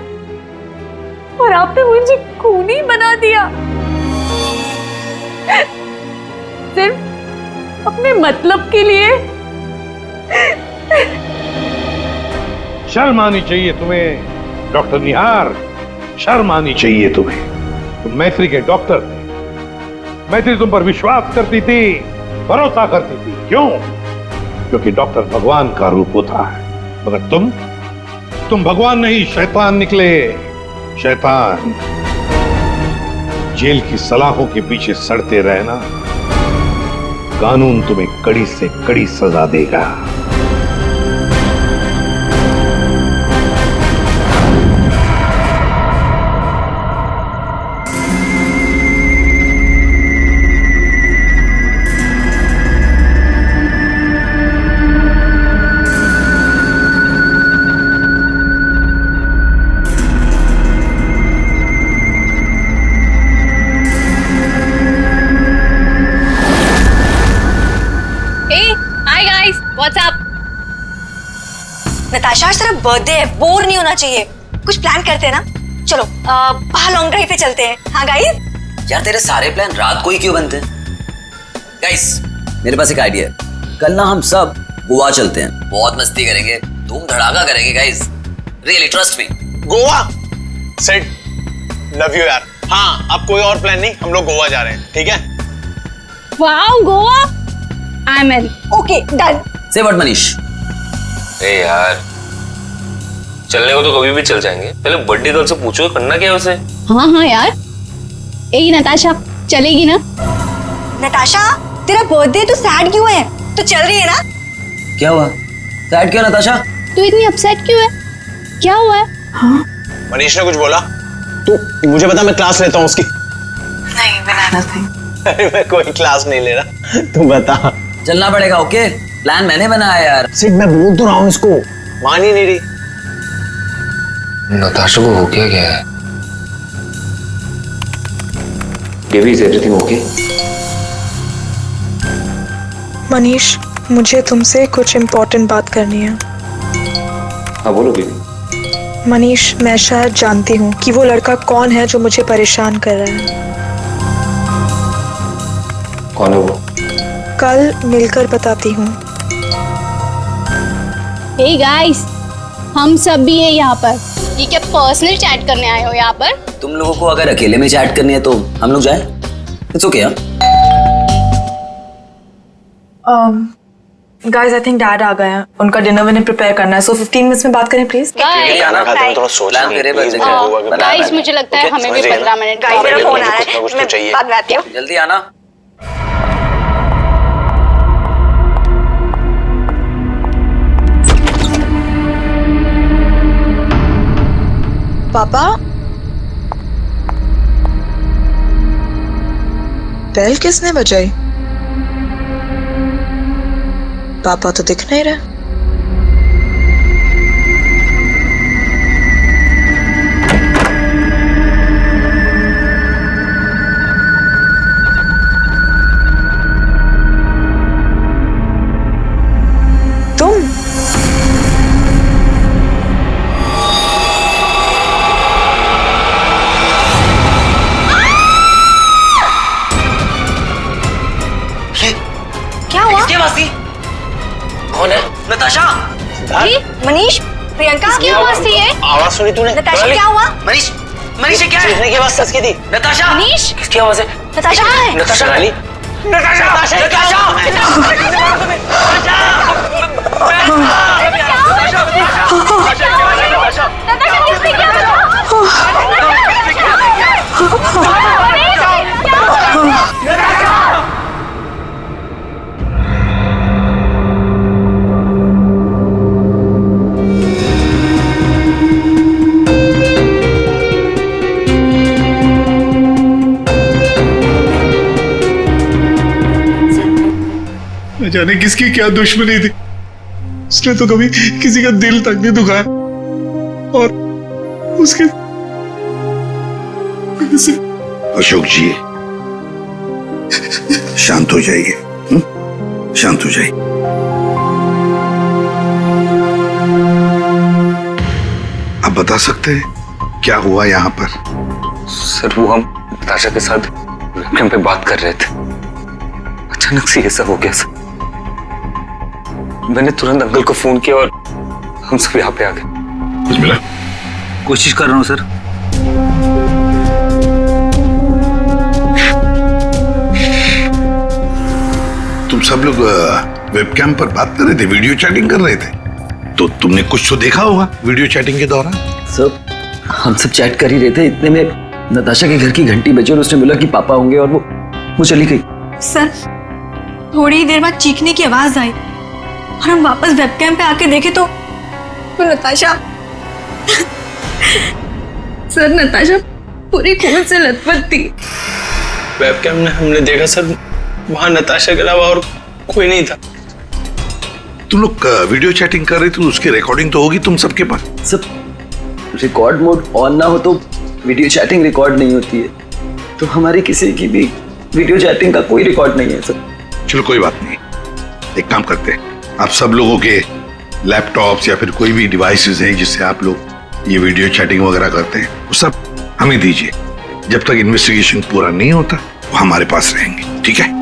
आपने मुझे खूनी बना दिया, सिर्फ अपने मतलब के लिए। शर्म आनी चाहिए तुम्हें डॉक्टर निहार, शर्म आनी चाहिए तुम्हें। तुम मैत्री के डॉक्टर थे, मैत्री तुम पर विश्वास करती थी, भरोसा करती थी। क्यों? क्योंकि डॉक्टर भगवान का रूप होता है, मगर तुम भगवान नहीं, शैतान निकले। शैतान। जेल की सलाखों के पीछे सड़ते रहना, कानून तुम्हें कड़ी से कड़ी सजा देगा। नताशा, आज तेरा बर्थडे है, बोर नहीं होना चाहिए। कुछ प्लान करते हैं ना? चलो बाहर लॉन्ग ड्राइव पे चलते हैं। हाँ गाइस? यार तेरे सारे प्लान रात को ही क्यों बनते हैं? गाइस मेरे पास एक आइडिया है, कल ना हम सब गोवा चलते हैं, बहुत मस्ती करेंगे, धूम धड़ाका करेंगे guys, really trust me. Goa set, love you यार। हाँ अब कोई और प्लान नहीं, हम लोग गोवा जा रहे हैं, ठीक है? Wow, Goa, I am in. Okay done. से व्हाट मनीष? ए यार चलने को तो कभी भी चल जाएंगे, पहले बर्थडे गर्ल से पूछो करना क्या है उसे। हाँ यार, यही नताशा चलेगी ना? नताशा तेरा बर्थडे तो सैड क्यों है? तो चल रही है ना? क्या हुआ? सैड क्यों नताशा? तू इतनी अपसेट क्यों है? क्या हुआ है? हाँ? मनीष ने कुछ बोला? तू मुझे बता, मैं क्लास लेता हूँ उसकी। नहीं बनाना था। अरे मैं कोई क्लास नहीं ले रहा, तू बता। चलना पड़ेगा। ओके प्लान मैंने बनाया यार। सिर्फ मैं बोल तो रहा हूँ इसको, मान ही नहीं रही। नताशा को हो क्या है? Baby is everything okay? Manish, मुझे तुमसे कुछ इम्पोर्टेंट बात करनी है। हाँ बोलो बेबी। मनीष, मैं शायद जानती हूँ कि वो लड़का कौन है जो मुझे परेशान कर रहा है। कौन है वो? कल मिलकर बताती हूँ। Hey guys, हम सब भी हैं यहाँ पर। ये क्या पर्सनल चैट करने आए हो यहाँ पर? तुम लोगों को अगर अकेले में चैट करनी है तो हम लोग जाएं? It's okay. Guys I think dad आ गए हैं, उनका डिनर विनर प्रिपेयर करना है, सो 15 मिनट्स में बात करें प्लीज। गाइस मुझे लगता है हमें भी 15 मिनट। गाइस मेरा फोन आ रहा है, मैं बाद में आती हूँ। जल्दी आना। पापा, बेल किसने बजाई? पापा तो दिख नहीं रहे। तुम? क्या हुआ? किसकी आवाज थी? कौन है? नताशा। मनीष, प्रियंका की आवाज थी ये। आवाज सुनी तूने? नताशा क्या हुआ? मनीष, मनीष ये क्या है? की आवाज सच की थी। नताशा। मनीष, किसकी आवाज है? नताशा कहाँ है? नताशा रानी। न जाने किसकी क्या दुश्मनी थी, उसने तो कभी किसी का दिल तक नहीं दुखाया और उसके अशोक जी शांत हो जाइए, शांत हो जाइए। आप बता सकते हैं क्या हुआ यहाँ पर? सर वो हम नताशा के साथ वेबकैम पे बात कर रहे थे, अचानक से ये सब हो गया सर। मैंने तुरंत अंकल को फोन किया और हम सब यहाँ पे आ गए। कुछ मिला? कोशिश कर रहा हूँ सर। तुम सब लोग वेबकैम पर बात कर रहे थे, वीडियो चैटिंग कर रहे थे, तो तुमने कुछ तो देखा होगा वीडियो चैटिंग के दौरान। सर हम सब चैट कर ही रहे थे, इतने में नताशा के घर की घंटी बजी और उसने बोला कि पापा होंगे और वो चली गई। सर थोड़ी देर बाद चीखने की आवाज आई और हम वापस वेबकैम पे आके देखे तो नताशा सर नताशा पूरी खून से लथपथ थी। वेबकैम में हमने देखा सर, वहां नताशा के अलावा और कोई नहीं था। तुम लोग वीडियो चैटिंग कर रहे थे, उसकी रिकॉर्डिंग तो होगी तुम सबके पास। सब रिकॉर्ड मोड ऑन ना हो तो वीडियो चैटिंग रिकॉर्ड नहीं होती है, तो हमारी किसी की भी वीडियो चैटिंग का कोई रिकॉर्ड नहीं है सर। चलो कोई बात नहीं, एक काम करते हैं, आप सब लोगों के लैपटॉप्स या फिर कोई भी डिवाइसेस हैं जिससे आप लोग ये वीडियो चैटिंग वगैरह करते हैं, वो सब हमें दीजिए। जब तक इन्वेस्टिगेशन पूरा नहीं होता वो हमारे पास रहेंगे, ठीक है?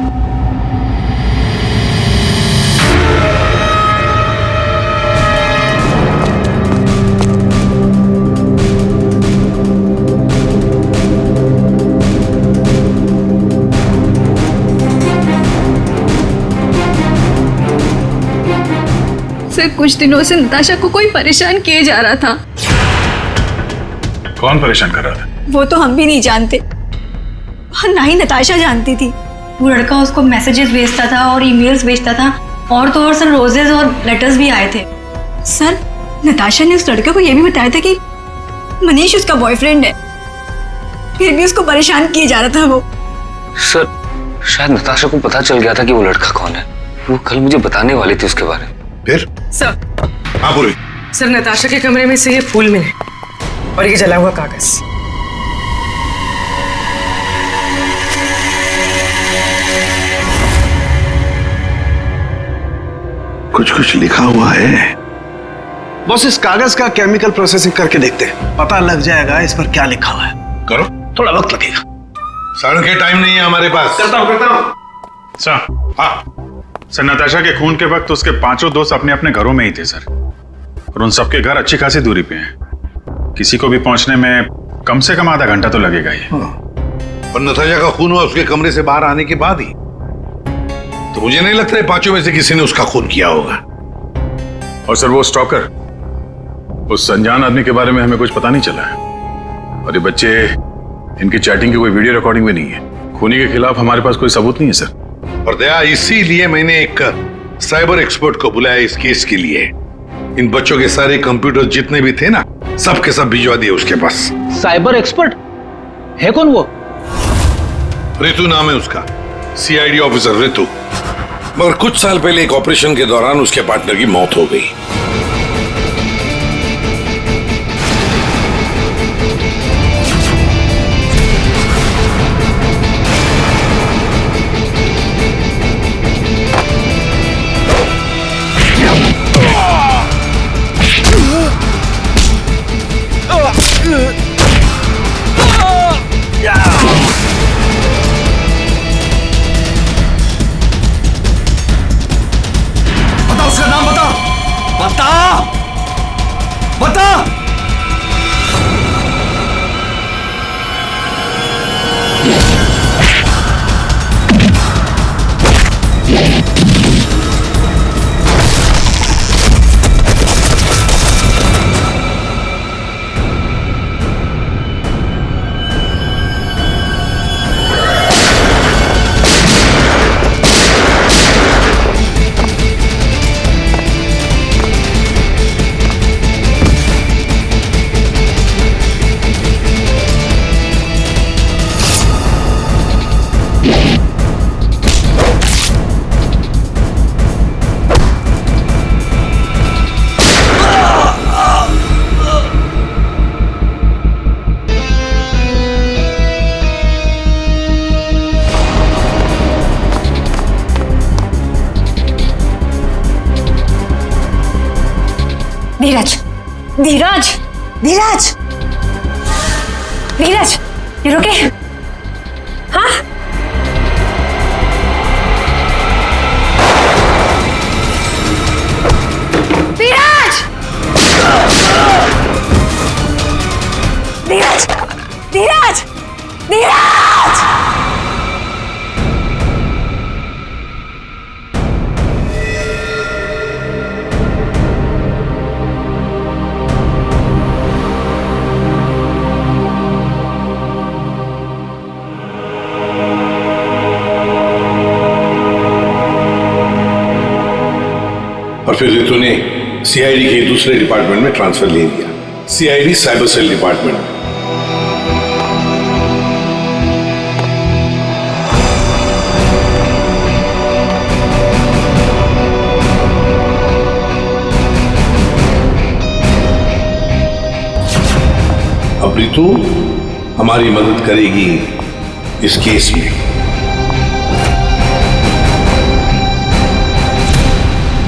सर कुछ दिनों से नताशा को कोई परेशान किए जा रहा था। कौन परेशान कर रहा था? वो तो हम भी नहीं जानते और ना ही नताशा जानती थी। वो लड़का उसको मैसेजेस भेजता था और ईमेल्स भेजता था, और तो और सर रोजेस और लेटर्स भी आए थे। सर नताशा ने उस लड़के को यह भी बताया था कि मनीष उसका बॉयफ्रेंड है, फिर भी उसको परेशान किए जा रहा था वो। सर शायद नताशा को पता चल गया था कि वो लड़का कौन है, वो कल मुझे बताने वाली थी उसके बारे में। फिर? सर हाँ बोलो। सर नताशा के कमरे में से ये फूल मिले और ये जला हुआ कागज। कुछ कुछ लिखा हुआ है। बस इस कागज का केमिकल प्रोसेसिंग करके देखते हैं, पता लग जाएगा इस पर क्या लिखा हुआ है। करो, थोड़ा वक्त लगेगा। सर के टाइम नहीं है हमारे पास। करता हूँ। सर, हाँ सर, नताशा के खून के वक्त उसके पांचों दोस्त अपने अपने घरों में ही थे सर। और उन सबके घर अच्छी खासी दूरी पे हैं। किसी को भी पहुंचने में कम से कम आधा घंटा तो लगेगा ही। और नताशा का खून हुआ उसके कमरे से बाहर आने के बाद ही, तो मुझे नहीं लगता है पांचों में से किसी ने उसका खून किया होगा। और सर वो स्टॉकर, उस अनजान आदमी के बारे में हमें कुछ पता नहीं चला है। और ये बच्चे, इनकी चैटिंग की कोई वीडियो रिकॉर्डिंग भी नहीं है। खूनी के खिलाफ हमारे पास कोई सबूत नहीं है सर। और दया, इसीलिए मैंने एक साइबर एक्सपर्ट को बुलाया इस केस के लिए। इन बच्चों के सारे कंप्यूटर जितने भी थे ना, सब के सब भिजवा दिए उसके पास। साइबर एक्सपर्ट है कौन वो? ऋतु नाम है उसका, सीआईडी ऑफिसर ऋतु। मगर कुछ साल पहले एक ऑपरेशन के दौरान उसके पार्टनर की मौत हो गई। धीरज, धीरज, धीरज, धीरज, ये रुके? हाँ? धीरज! धीरज! धीरज! धीरज! और फिर ऋतु ने सीआईडी के दूसरे डिपार्टमेंट में ट्रांसफर ले लिया, सीआईडी साइबर सेल डिपार्टमेंट में। अब ऋतु हमारी मदद करेगी इस केस में।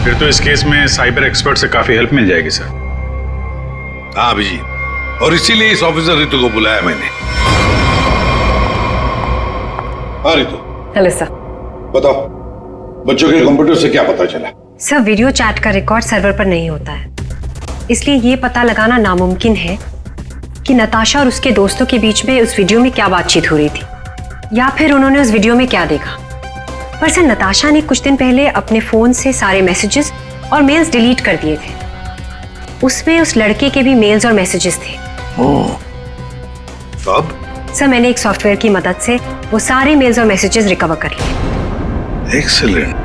फिर तो इस केस में साइबर एक्सपर्ट से काफी हेल्प मिल जाएगी सर। हाँ अभिजीत, और इसीलिए इस ऑफिसर ऋतु को बुलाया मैंने। हाँ ऋतु। Hello sir. बताओ, बच्चों के कंप्यूटर से क्या पता चला? सर, वीडियो चैट का रिकॉर्ड सर्वर पर नहीं होता है, इसलिए ये पता लगाना नामुमकिन है कि नताशा और उसके दोस्तों के बीच में उस वीडियो में क्या बातचीत हो रही थी, या फिर उन्होंने उस वीडियो में क्या देखा। पर सर, नताशा ने कुछ दिन पहले अपने फोन से सारे मैसेजेस और मेल्स डिलीट कर दिए थे। उसमें उस लड़के के भी मेल्स और मैसेजेस थे। अब? सर, मैंने एक सॉफ्टवेयर की मदद से वो सारे मेल्स और मैसेजेस रिकवर कर लिए। Excellent,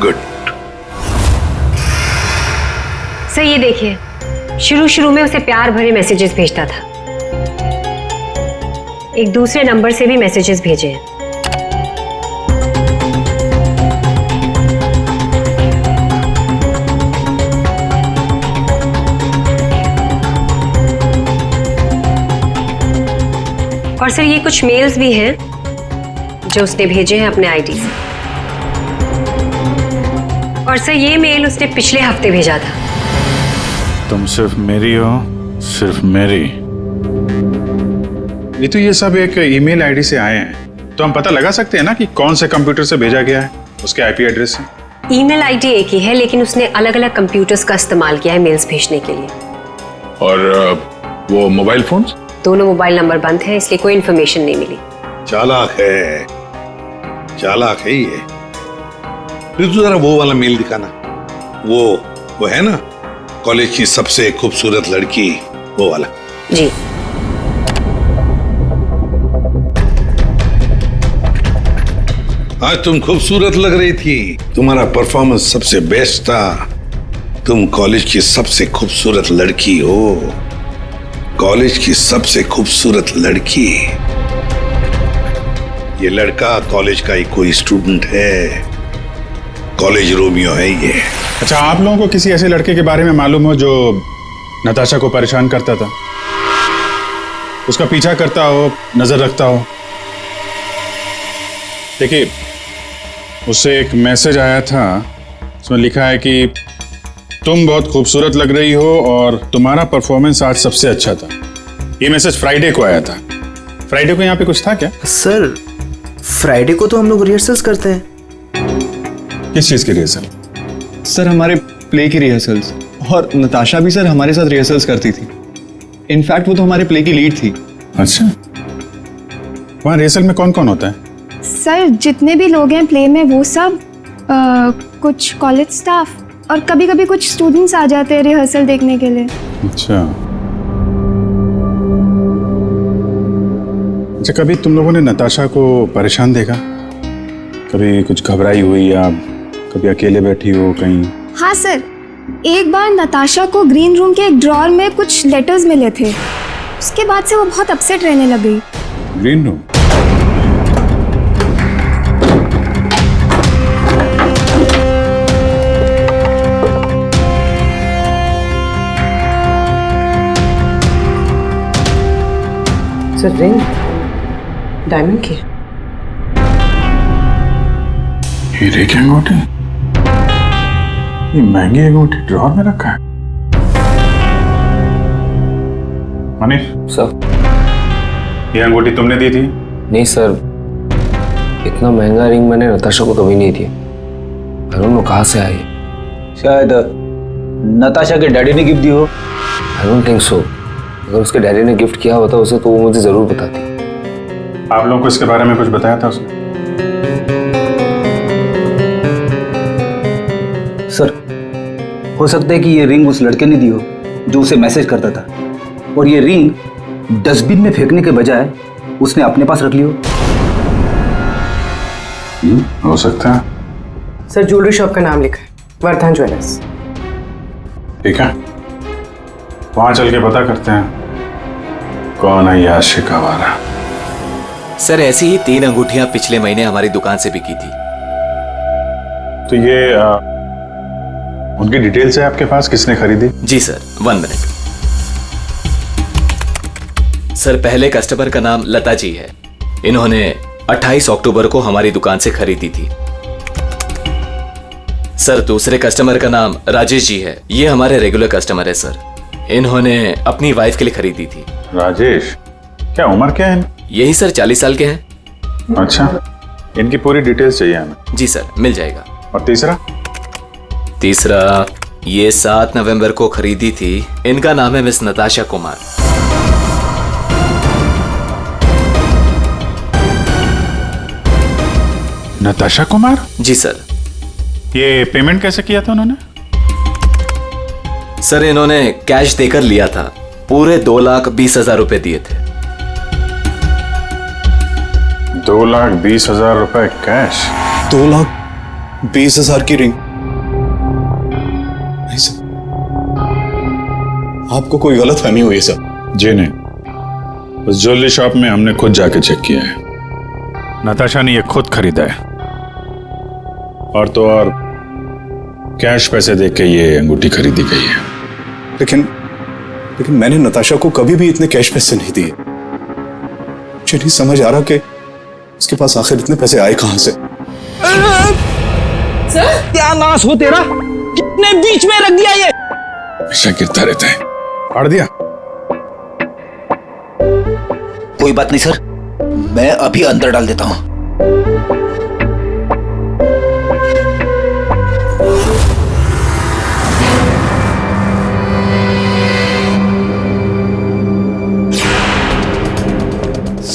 good. सर ये देखिए, शुरू में उसे प्यार भरे मैसेजेस भेजता था। एक दूसरे नंबर से भी मैसेजेस भेजे हैं। और सर, ये कुछ मेल्स भी हैं जो उसने भेजे हैं अपने आईडी से। और सर, ये मेल उसने पिछले हफ्ते भेजा था। तुम सिर्फ मेरी हो, सिर्फ मेरी। ये तो ये सब एक ईमेल आईडी से आए हैं, तो हम पता लगा सकते हैं ना कि कौन से कंप्यूटर से भेजा गया है, उसके आईपी एड्रेस से। ईमेल आईडी एक ही है, लेकिन उसने अलग अलग कंप्यूटर्स का इस्तेमाल किया है मेल्स भेजने के लिए। और वो मोबाइल फोन्स? दोनों मोबाइल नंबर बंद हैं, इसलिए कोई इन्फॉर्मेशन नहीं मिली। चालाक है, चालाक है ये। फिर तू जरा वो वाला मेल दिखाना, वो है ना, कॉलेज की सबसे खूबसूरत लड़की, वो वाला। जी। आज तुम खूबसूरत लग रही थी, तुम्हारा परफॉर्मेंस सबसे बेस्ट था, तुम कॉलेज की सबसे खूबसूरत लड़की हो, कॉलेज की सबसे खूबसूरत लड़की। ये लड़का कॉलेज का ही कोई स्टूडेंट है, कॉलेज रोमियो है ये। अच्छा, आप लोगों को किसी ऐसे लड़के के बारे में मालूम हो जो नताशा को परेशान करता था, उसका पीछा करता हो, नजर रखता हो? देखिए, उससे एक मैसेज आया था, उसमें लिखा है कि तुम बहुत खूबसूरत लग रही हो और तुम्हारा परफॉर्मेंस आज सबसे अच्छा था। ये मैसेज फ्राइडे को आया था। फ्राइडे को यहाँ पे कुछ था क्या? सर, फ्राइडे को तो हम लोग रिहर्सल्स करते हैं। किस चीज की रिहर्सल? सर, हमारे प्ले की रिहर्सल्स, और नताशा भी सर हमारे साथ रिहर्सल्स करती थी। इनफैक्ट वो तो हमारे प्ले की लीड थी। अच्छा, वहाँ रिहर्सल में कौन कौन होता है? सर, जितने भी लोग हैं प्ले में वो सब, कुछ कॉलेज स्टाफ और कभी कभी कुछ स्टूडेंट्स आ जाते हैं रिहर्सल देखने के लिए। अच्छा, कभी तुम लोगों ने नताशा को परेशान देखा? कभी कुछ घबराई हुई या कभी अकेले बैठी हो कहीं? हाँ सर, एक बार नताशा को ग्रीन रूम के एक ड्रॉअर में कुछ लेटर्स मिले थे, उसके बाद से वो बहुत अपसेट रहने लग गई। Green room? Sir, ring diamond की। हीरे की अंगूठी? ये महंगी अंगूठी ड्रॉअर में रखा है? मनीष सर, ये अंगूठी तुमने दी थी? नहीं सर, इतना महंगा रिंग मैंने नताशा को कभी नहीं दिया। आई डोंट नो कहाँ से आई। शायद नताशा के डैडी ने गिफ्ट दी हो। I don't think so. अगर उसके डैडी ने गिफ्ट किया होता उसे तो वो मुझे जरूर बताती। आप लोगों को इसके बारे में कुछ बताया था उसने? सर, हो सकता है कि ये रिंग उस लड़के ने दी हो जो उसे मैसेज करता था, और ये रिंग डस्टबिन में फेंकने के बजाय उसने अपने पास रख ली हो सकता है। सर, ज्वेलरी शॉप का नाम लिखा है, वर्धन ज्वेलर्स। ठीक है, वहां चल के पता करते हैं कौन है ये आशिक आवारा। सर, ऐसी ही 3 अंगूठियां पिछले महीने हमारी दुकान से बिकी थी। तो ये उनकी डिटेल्स है आपके पास, किसने खरीदी? जी सर, 1 मिनट। सर, पहले कस्टमर का नाम लता जी है। इन्होंने 28 अक्टूबर को हमारी दुकान से खरीदी थी। सर, दूसरे कस्टमर का नाम राजेश जी है। ये हमारे रेगुलर कस्टमर है सर। इन्होंने अपनी वाइफ के लिए खरीदी थी। राजेश? क्या उम्र क्या है? यही सर 40 साल के हैं। अच्छा, इनकी पूरी डिटेल्स चाहिए हमें। जी सर, मिल जाएगा। और तीसरा? तीसरा ये 7 नवंबर को खरीदी थी। इनका नाम है मिस नताशा कुमार। नताशा कुमार? जी सर। ये पेमेंट कैसे किया था उन्होंने? सर, इन्होंने कैश देकर लिया था। पूरे 2,20,000 रुपए दिए थे। 2,20,000 रुपए कैश? 2,20,000 की रिंग? नहीं सर, आपको कोई गलत फहमी हुई है सर। जी नहीं, उस ज्वेलरी शॉप में हमने खुद जाके चेक किया है। नताशा ने ये खुद खरीदा है, और तो और कैश पैसे देके ये अंगूठी खरीदी गई है। लेकिन मैंने नताशा को कभी भी इतने कैश पैसे नहीं दिए। मुझे नहीं समझ आ रहा कि उसके पास आखिर इतने पैसे आए कहां से। सर, क्या नाश हो तेरा, कितने बीच में रख दिया ये। हमेशा गिरता रहता है। फाड़ दिया? कोई बात नहीं सर, मैं अभी अंदर डाल देता हूं।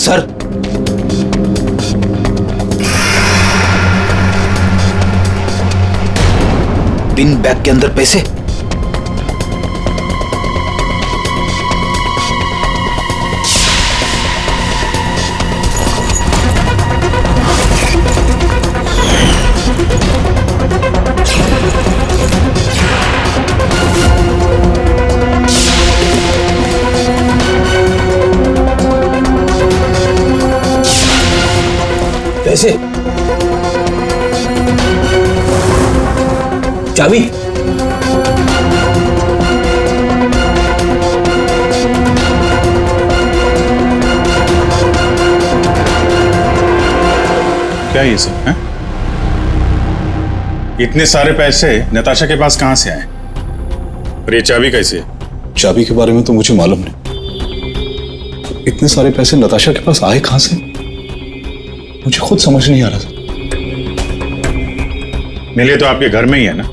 सर, पिन बैग के अंदर पैसे? पैसे? चाबी? क्या ये सब है? इतने सारे पैसे नताशा के पास कहां से आए? और ये चाबी कैसे? चाबी के बारे में तो मुझे मालूम नहीं। इतने सारे पैसे नताशा के पास आए कहां से, मुझे खुद समझ नहीं आ रहा था। मिले तो आपके घर में ही है ना?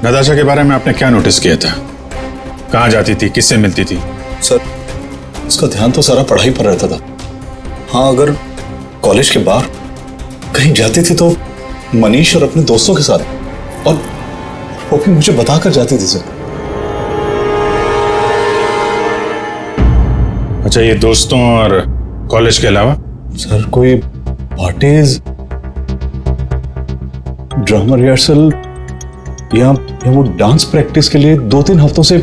नताशा के बारे में आपने क्या नोटिस किया था? कहां जाती थी, किससे मिलती थी? सर, उसका ध्यान तो सारा पढ़ाई पर रहता था। हाँ, अगर कॉलेज के बाहर कहीं जाती थी तो मनीष और अपने दोस्तों के साथ, और वो भी मुझे बताकर जाती थी सर। अच्छा, ये दोस्तों और कॉलेज के अलावा? सर, कोई पार्टीज, ड्रामा रिहर्सल या वो डांस प्रैक्टिस के लिए 2-3 हफ्तों से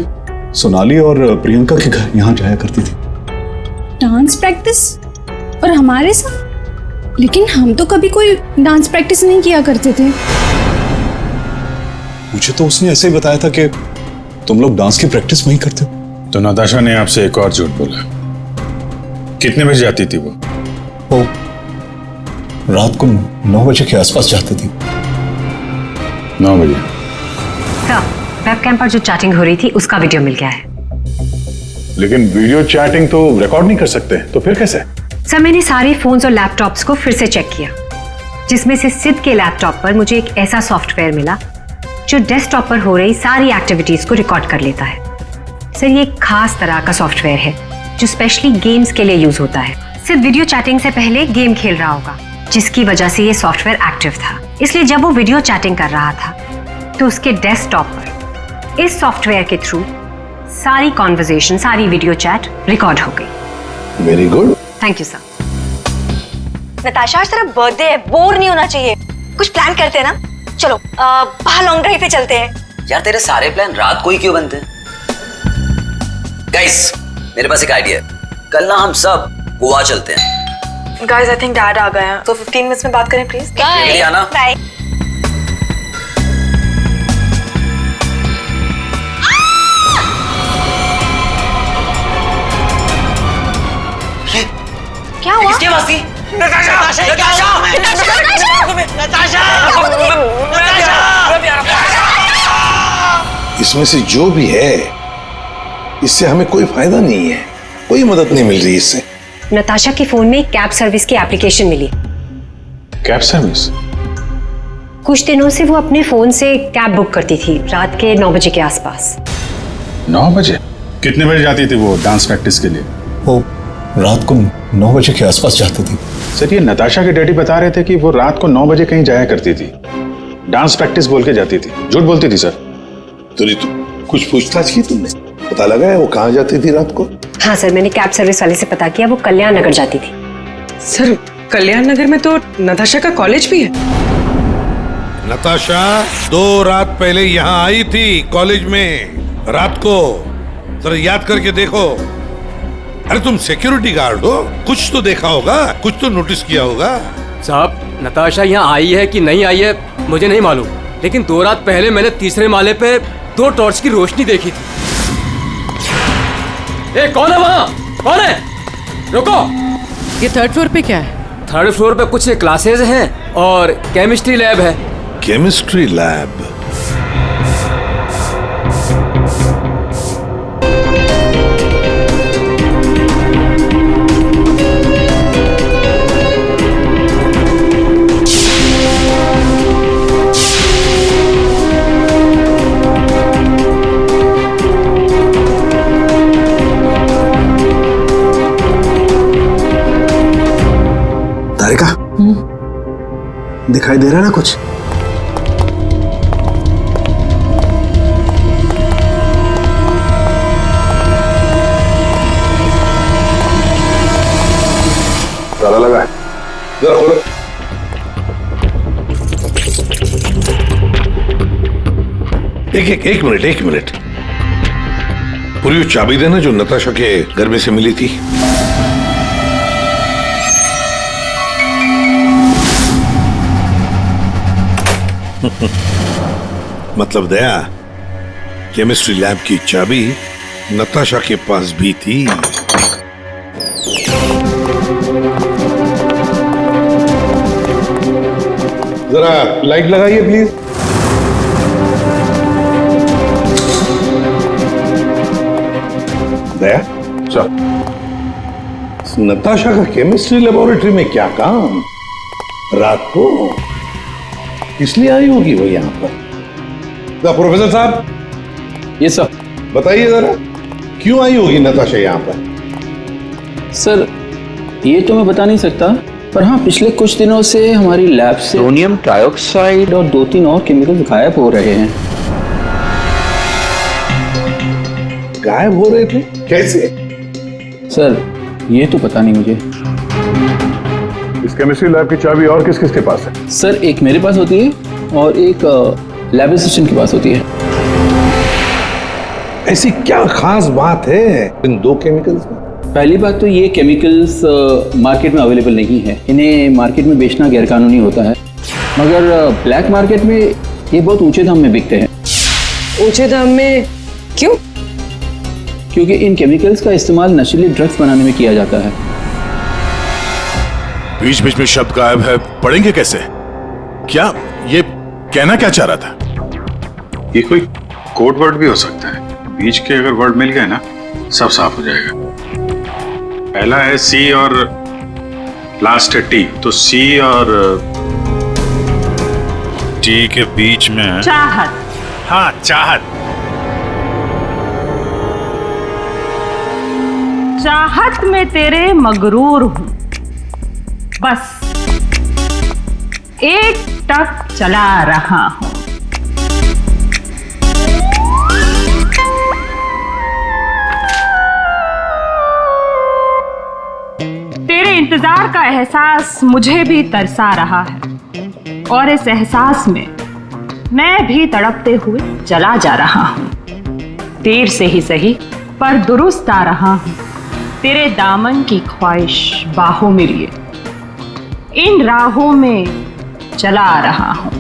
सोनाली और प्रियंका के घर यहाँ जाया करती थी। Dance practice? और हमारे साथ? लेकिन हम तो कभी कोई डांस प्रैक्टिस नहीं किया करते थे। मुझे तो उसने ऐसे ही बताया था कि तुम लोग डांस की प्रैक्टिस वहीं करते हो। तो नताशा ने आपसे एक और झूठ बोला। कितने बजे जाती थी वो? रात को 9 बजे के आसपास जाती थी। 9 बजे? सर, वेबकैम पर जो चैटिंग हो रही थी उसका वीडियो मिल गया है। लेकिन वीडियो चैटिंग तो रिकॉर्ड नहीं कर सकते, तो फिर कैसे? सर, मैंने सारे फोन्स और लैपटॉप्स को फिर से चेक किया, जिसमें से सिद्ध के लैपटॉप पर मुझे एक ऐसा सॉफ्टवेयर मिला जो डेस्कटॉप पर हो रही सारी एक्टिविटीज को रिकॉर्ड कर लेता है। सर, ये एक खास तरह का सॉफ्टवेयर है जो स्पेशली गेम्स के लिए यूज होता है। सिर्फ वीडियो चैटिंग से पहले गेम खेल रहा होगा, जिसकी वजह से ये सॉफ्टवेयर एक्टिव था। इसलिए जब वो वीडियो चैटिंग कर रहा था तो उसके डेस्कटॉप पर इस सॉफ्टवेयर के थ्रू सारी कॉन्वर्सेशन, सारी वीडियो चैट रिकॉर्ड हो गई। Very good, thank you sir. Natasha, आज तेरा बर्थडे है, बोर नहीं होना चाहिए। कुछ प्लान करते हैं ना? चलो बाहर लॉन्ग ड्राइव पे चलते हैं। यार, तेरे सारे प्लान रात को ही क्यों बनते हैं? गाइस, मेरे पास एक आइडिया है। कल ना हम सब गोवा चलते हैं। गाइस, आई थिंक डैड आ गए हैं, तो 15 मिनट्स में बात करें प्लीज। बाय। आना। बाय। क्या हुआ? किसकी आवाज थी? नताशा! इसमें से जो भी है, इससे हमें कोई फायदा नहीं है, कोई मदद नहीं मिल रही इससे। नताशा के फोन में कैब सर्विस की एप्लीकेशन मिली। Cab service? कुछ दिनों से वो अपने फोन से कैब बुक करती थी रात के 9 बजे के आसपास। 9 बजे? कितने बजे जाती थी वो डांस प्रैक्टिस के लिए? वो रात को 9 बजे के आसपास जाती थी। सर, ये नताशा के डैडी बता रहे थे कि वो रात को 9 बजे कहीं जाया करती थी, डांस प्रैक्टिस बोल के जाती थी। झूठ बोलती थी सर। तो कुछ पूछताछ की तुमने? पता लगा है वो कहाँ जाती थी रात को? हाँ सर, मैंने कैब सर्विस वाले से पता किया, वो कल्याण नगर जाती थी। सर, कल्याण नगर में तो नताशा का कॉलेज भी है। नताशा 2 रात पहले यहाँ आई थी कॉलेज में रात को। जरा याद करके देखो। अरे तुम सिक्योरिटी गार्ड हो, कुछ तो देखा होगा, कुछ तो नोटिस किया होगा। साहब, नताशा यहाँ आई है कि नहीं आई है मुझे नहीं मालूम, लेकिन 2 रात पहले मैंने 3रे माले पे 2 टॉर्च की रोशनी देखी थी। ए, कौन है वहाँ? कौन है? रुको। ये 3rd फ्लोर पे क्या है? 3rd फ्लोर पे कुछ क्लासेस हैं और केमिस्ट्री लैब है। Chemistry lab? दिखाई दे रहा है ना कुछ? ताला लगा है, जरा खोलो। एक मिनट पूरी वो चाबी देना जो नताशा के घर में से मिली थी। मतलब दया, केमिस्ट्री लैब की चाबी नताशा के पास भी थी। जरा लाइट लगाइए प्लीज। दया, नताशा का केमिस्ट्री लेबोरेटरी में क्या काम? रात को इसलिए आई होगी वो यहां पर। प्रोफेसर साहब, ये सर बताइए जरा, क्यों आई होगी नताशा यहां पर? सर ये तो मैं बता नहीं सकता, पर हाँ पिछले कुछ दिनों से हमारी लैब से सोडियम डाइऑक्साइड और 2-3 और केमिकल्स गायब हो रहे हैं। गायब हो रहे थे? कैसे? सर ये तो पता नहीं मुझे। इस केमिस्ट्री लैब की चाबी और किस किस के पास है? सर एक मेरे पास होती है और एक लैब असिस्टेंट के पास होती है। ऐसी क्या खास बात है इन दो केमिकल्स में? पहली बात तो ये केमिकल्स मार्केट में अवेलेबल नहीं है, इन्हें मार्केट में बेचना गैरकानूनी होता है, मगर ब्लैक मार्केट में ये बहुत ऊंचे दाम में बिकते हैं। ऊंचे दाम में क्यों? क्योंकि इन केमिकल्स का इस्तेमाल नशीली ड्रग्स बनाने में किया जाता है। बीच बीच में शब्द गायब है, पढ़ेंगे कैसे? क्या ये कहना क्या चाह रहा था? ये कोई कोड वर्ड भी हो सकता है, बीच के अगर वर्ड मिल गए ना सब साफ हो जाएगा। पहला है सी और लास्ट है टी, तो सी और टी के बीच में चाहत। हाँ चाहत। चाहत में तेरे मगरूर हूं, बस एक टक चला रहा हूं। तेरे इंतजार का एहसास मुझे भी तरसा रहा है और इस एहसास में मैं भी तड़पते हुए चला जा रहा हूं। देर से ही सही पर दुरुस्त आ रहा हूं, तेरे दामन की ख्वाहिश बाहों में लिए इन राहों में चला आ रहा हूं।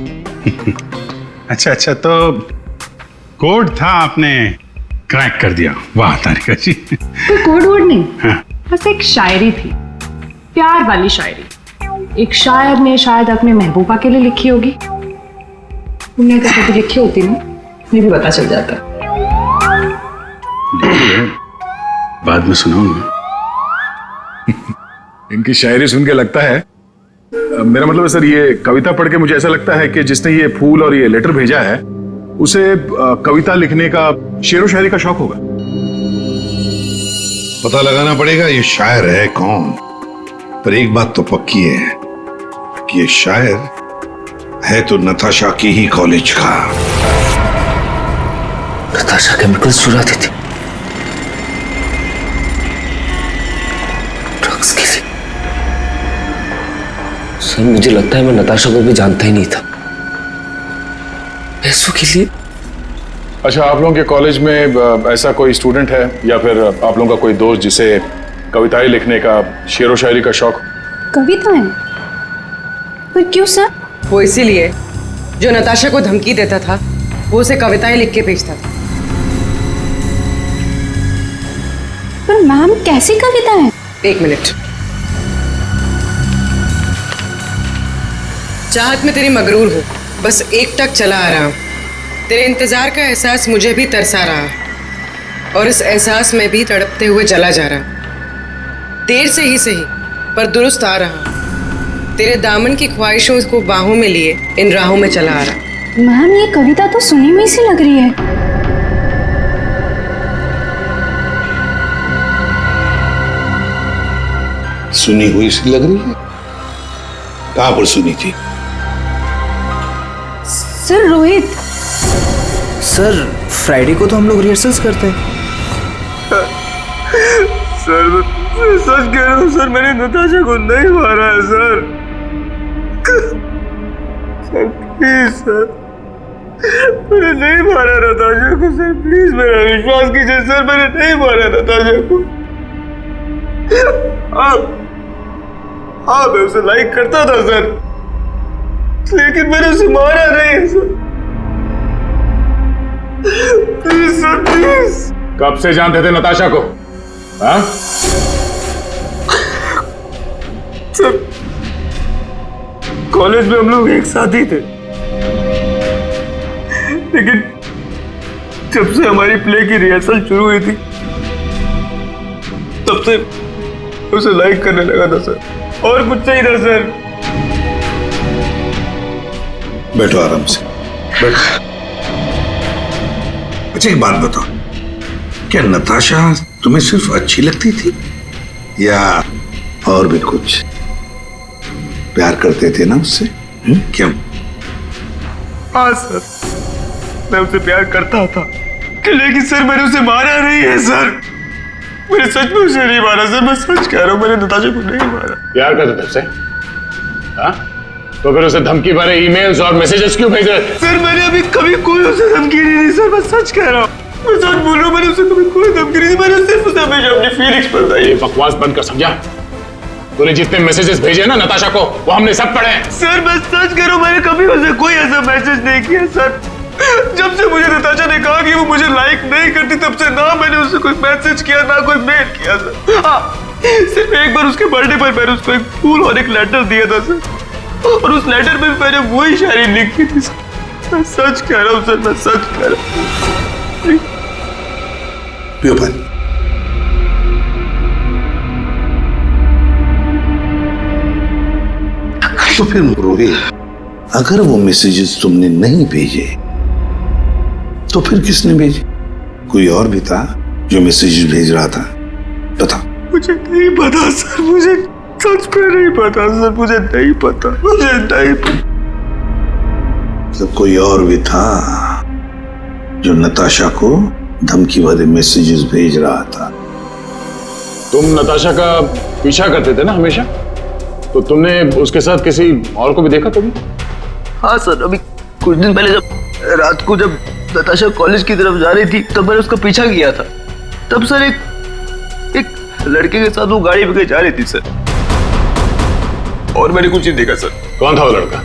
अच्छा, तो कोड था, आपने क्रैक कर दिया। वाह तारिका जी। कोई कोड वर्ड नहीं, बस एक शायरी थी, प्यार वाली शायरी। एक शायर ने शायद अपने महबूबा के लिए लिखी होगी। तुमने अगर कभी लिखी होती ना, मुझे भी पता चल जाता। बाद में सुनाऊंगा। इनकी शायरी सुन के लगता है, मेरा मतलब है सर, ये कविता पढ़ के मुझे ऐसा लगता है कि जिसने ये फूल और ये लेटर भेजा है उसे कविता लिखने का, शेरो शायरी का शौक होगा। पता लगाना पड़ेगा ये शायर है कौन, पर एक बात तो पक्की है कि ये शायर है तो नताशा की ही कॉलेज का। नताशा केमिकल्स चुराती थी ड्रग्स के लिए। सर मुझे लगता है मैं नताशा को भी जानता ही नहीं था। पैसों के लिए। अच्छा, आप लोगों के कॉलेज में ऐसा कोई स्टूडेंट है या फिर आप लोगों का कोई दोस्त जिसे कविताएं लिखने का, शेरो शायरी का शौक? कविताएं? पर क्यों सर? वो इसीलिए जो नताशा को धमकी देता था वो उसे कविताएं लिख के भेजता था। पर मैम कैसी कविताएं? एक मिनट। चाहत में तेरी मगरूर हूँ, बस एक टक चला आ रहा हूँ। तेरे इंतजार का एहसास मुझे भी तरसा रहा और इस एहसास में भी तड़पते हुए चला जा रहा। देर से ही सही पर दुरुस्त आ रहा। तेरे दामन की ख्वाहिशों को बाहों में लिए इन राहों में चला आ रहा। मैम ये कविता तो सुनी हुई सी लग रही है। सुनी हुई सी लग रही है? कहां पर सुनी थी? सर रोहित। सर फ्राइडे को तो हम लोग रिहर्सल्स करते हैं। सर मैं सच कह रहा हूँ सर, मैंने नताशा को नहीं मारा है सर। सर प्लीज सर, मैंने नहीं मारा नताशा को सर, प्लीज मेरा विश्वास कीजिए सर, मैंने नहीं मारा नताशा को। हाँ मैं उसे लाइक करता था सर, लेकिन मैंने उसे मारा नहीं है सर। Please sir please. कब से जानते थे नताशा को? हाँ? सर कॉलेज में हम लोग एक साथ ही थे, लेकिन जब से हमारी प्ले की रिहर्सल शुरू हुई थी तब से उसे लाइक करने लगा था सर, और कुछ नहीं था सर। बैठो आराम से, बैठो। अच्छा एक बात बताओ, क्या नताशा तुम्हें सिर्फ अच्छी लगती थी या और भी कुछ? प्यार करते थे ना उससे? क्यों? हाँ सर, मैं उसे प्यार करता था, लेकिन सर मैंने उसे मारा नहीं है सर। मैंने सच में उसे नहीं मारा सर, मैं सच कह रहा हूँ, मैंने नताशा को नहीं मारा। प्यार करते थे उससे? हाँ? तो फिर उसे धमकी भरे ईमेल्स और मैसेजेस क्यों भेजे? सर मैंने अभी कभी कोई उसे धमकी नहीं दी सर, मैं सच कह रहा हूँ, मैं सच बोल रहा हूँ, मैंने उसे कभी कोई धमकी नहीं दी, मैंने सिर्फ उसे हमेशा अपनी फीलिंग्स बताई। ये बकवास बंद कर, समझा? तूने जितने मैसेजेस भेजे ना नताशा को, वो हमने सब पढ़े हैं। सर मैं सच कह रहा हूँ, मैंने कभी उसे कोई ऐसा मैसेज नहीं किया सर। जब से मुझे नताशा ने कहा कि वो मुझे लाइक नहीं करती, तब से ना मैंने उसे कोई मैसेज किया ना कोई मेल किया सर। हाँ, सिर्फ एक बार उसके बर्थडे पर मैंने उसको एक फूल और एक लेटर दिया था सर, और उस लेटर में मैंने वही शायरी लिखी थी सर। मैं सच कह रहा हूँ सर, मैं सच कह रहा हूँ। पियो पानी। तो फिर रोहित, अगर वो मैसेजेस तुमने नहीं भेजे तो फिर किसने भेजे? कोई और भी था जो मैसेजेस भेज रहा था? बताओ। मुझे नहीं पता सर, मुझे सच में नहीं पता सर, मुझे नहीं पता, मुझे नहीं पता। तो कोई और भी था जो नताशा को धमकी भरे मैसेजेस भेज रहा था? तुम नताशा का पीछा करते थे ना हमेशा, तो तुमने उसके साथ किसी और को भी देखा कभी? हाँ सर, अभी कुछ दिन पहले जब रात को जब नताशा कॉलेज की तरफ जा रही थी तब मैंने उसका पीछा किया था। तब सर एक लड़के के साथ वो गाड़ी पे जा रही थी सर, और मैंने कुछ नहीं देखा सर। कौन था वो लड़का?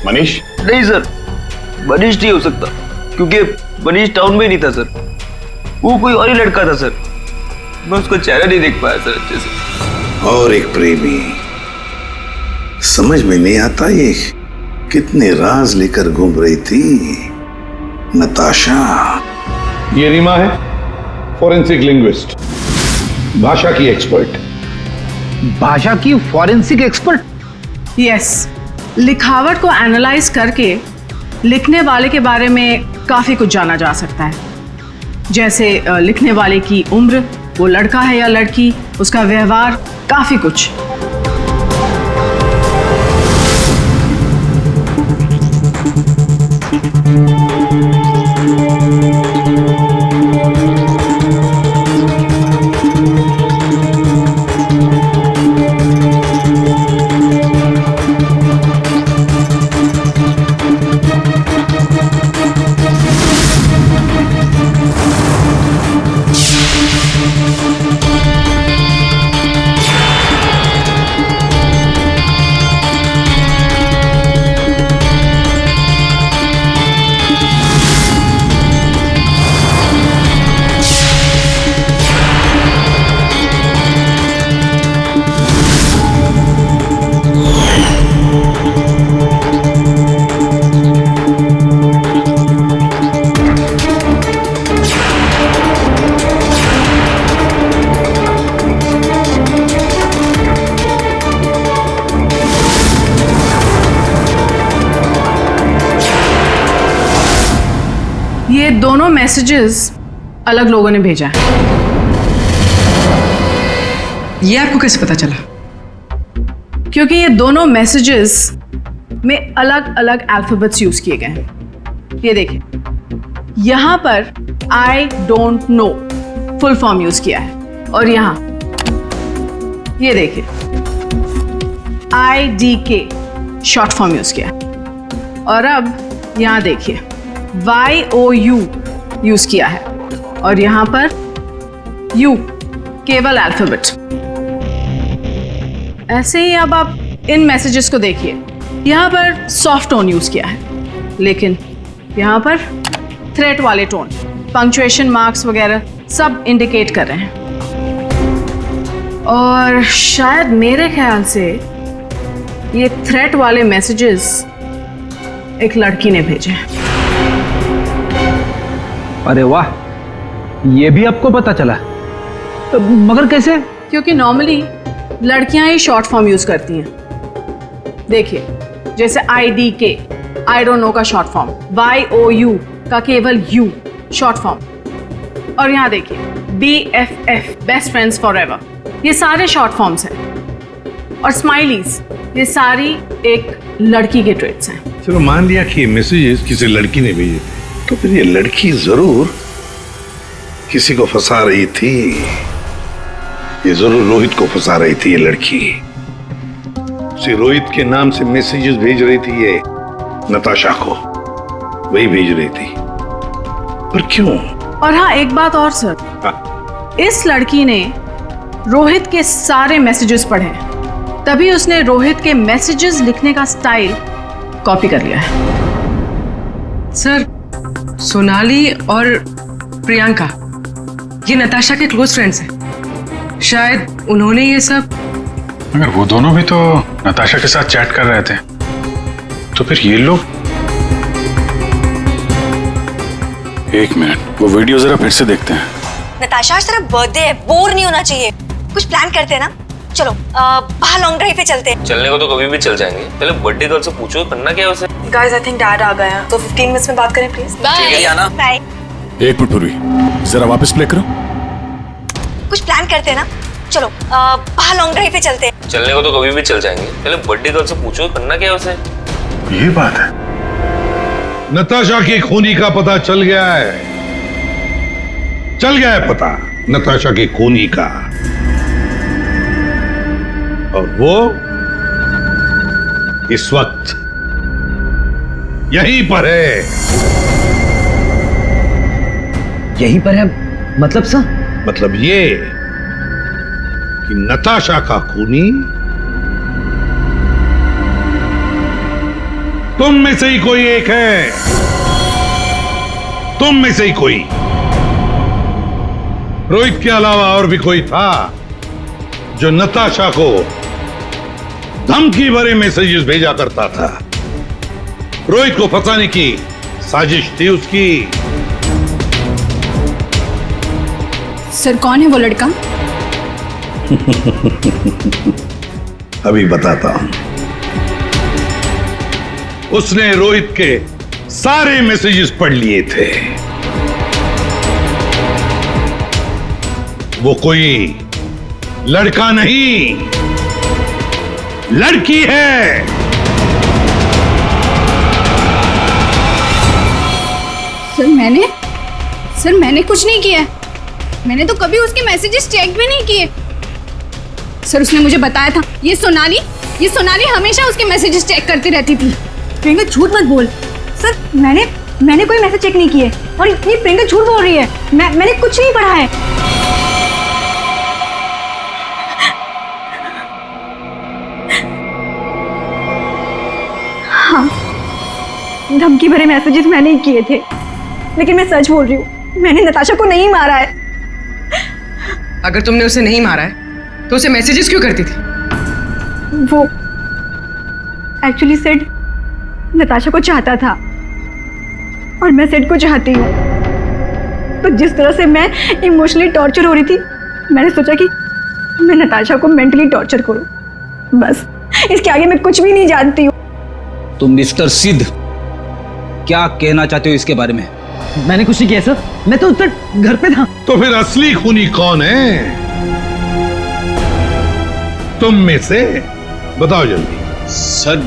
मनीष? नहीं सर, मनीष नहीं हो सकता, क्योंकि मनीष टाउन में नहीं था सर, वो कोई और ही लड़का था सर। मैं उसका चेहरा नहीं देख पाया सर अच्छे से। और एक प्रेमी, समझ में नहीं आता ये कितने राज लेकर घूम रही थी नताशा। ये रीमा है, फॉरेंसिक लिंग्विस्ट, भाषा की एक्सपर्ट। भाषा की फॉरेंसिक एक्सपर्ट? यस, लिखावट को एनालाइज करके लिखने वाले के बारे में काफी कुछ जाना जा सकता है, जैसे लिखने वाले की उम्र, वो लड़का है या लड़की, उसका व्यवहार, काफी कुछ। ये दोनों मैसेजेस अलग लोगों ने भेजा है। ये आपको कैसे पता चला? क्योंकि ये दोनों मैसेजेस में अलग अलग अल्फाबेट्स यूज किए गए हैं। ये देखिए, यहां पर I don't know full form use किया है, और यहां ये देखिए IDK शॉर्ट फॉर्म यूज किया है, और अब यहां देखिए YOU यूज किया है, और यहां पर U केवल अल्फाबेट। ऐसे ही अब आप इन मैसेजेस को देखिए, यहां पर सॉफ्ट टोन यूज किया है, लेकिन यहां पर थ्रेट वाले टोन, पंक्चुएशन मार्क्स वगैरह सब इंडिकेट कर रहे हैं। और शायद मेरे ख्याल से ये थ्रेट वाले मैसेजेस एक लड़की ने भेजे हैं। अरे वाह, ये भी आपको पता चला? मगर कैसे? क्योंकि नॉर्मली लड़कियां ही शॉर्ट फॉर्म यूज करती हैं। देखिए, जैसे IDK आई डोंट नो का शॉर्ट फॉर्म, YOU का केवल U शॉर्ट फॉर्म, और यहां देखिए BFF बेस्ट फ्रेंड्स फॉरएवर, ये सारे शॉर्ट फॉर्म्स हैं। और स्माइलीज, ये सारी एक लड़की के ट्रेट्स हैं। चलो मान लिया कि मैसेजेस किसी लड़की ने भेजे, तो फिर ये लड़की जरूर किसी को फंसा रही थी। ये जरूर रोहित को फंसा रही थी। ये लड़की उसी रोहित के नाम से मैसेजेस भेज रही थी, ये नताशा को वही भेज रही थी। पर क्यों? और हाँ, एक बात और सर, इस लड़की ने रोहित के सारे मैसेजेस पढ़े, तभी उसने रोहित के मैसेजेस लिखने का स्टाइल कॉपी कर लिया है। सर, सोनाली और प्रियंका ये नताशा के क्लोज फ्रेंड्स हैं। शायद उन्होंने ये सब। मगर वो दोनों भी तो नताशा के साथ चैट कर रहे थे, तो फिर ये लोग। एक मिनट, वो वीडियो जरा फिर से देखते हैं। नताशा, आज तेरा बर्थडे है, बोर नहीं होना चाहिए। कुछ प्लान करते हैं ना? चलो बाहर लॉन्ग ड्राइव पे चलते हैं। चलने को तो कभी भी चल जाएंगे, पहले बर्थडे गर्ल से पूछो करना क्या है उसे। गाइस, आई थिंक डैड आ गए हैं, तो 15 मिनट्स में बात करें प्लीज। बाय। बाय। एक मिनट पूर्वी, जरा वापस प्ले करो। कुछ प्लान करते हैं ना? चलो बाहर लॉन्ग ड्राइव पे चलते हैं। चलने को तो कभी भी चल जाएंगे, पहले बर्थडे गर्ल से पूछो करना क्या है उसे। ये बात है। नताशा की खूनी का पता चल गया है, चल गया है पता नताशा की खूनी का, और वो इस वक्त यहीं पर है। यहीं पर है मतलब सर? मतलब ये कि नताशा का खूनी तुम में से ही कोई एक है, तुम में से ही कोई। रोहित के अलावा और भी कोई था जो नताशा को धमकी भरे मैसेजेस भेजा करता था। रोहित को फंसाने की साजिश थी उसकी। सर, कौन है वो लड़का? अभी बताता हूं। उसने रोहित के सारे मैसेजेस पढ़ लिए थे। वो कोई लड़का नहीं, लड़की है। सर मैंने कुछ नहीं किया। मैंने तो कभी उसके मैसेजेस चेक भी नहीं किए। सर, उसने मुझे बताया था, ये सोनाली हमेशा उसके मैसेजेस चेक करती रहती थी। प्रियंका, झूठ मत बोल। सर, मैंने कोई मैसेज चेक नहीं किए, और ये प्रियंका झूठ बोल रही है। मैंने कुछ नहीं पढ़ा है। हाँ, धमकी भरे मैसेजेस मैंने ही किए थे, लेकिन मैं सच बोल रही हूँ, मैंने नताशा को नहीं मारा है। अगर तुमने उसे नहीं मारा है तो उसे मैसेजेस क्यों करती थी? वो एक्चुअली सेड नताशा को चाहता था, और मैं सेड को चाहती हूँ। तो जिस तरह से मैं इमोशनली टॉर्चर हो रही थी, मैंने सोचा कि मैं नताशा को मेंटली टॉर्चर करूँ। बस, इसके आगे मैं कुछ भी नहीं जानती हूँ। तुम मिस्टर सिद्ध क्या कहना चाहते हो इसके बारे में? मैंने कुछ नहीं किया सर, मैं तो उतर घर पे था। तो फिर असली खूनी कौन है? तुम में से बताओ जल्दी। सर,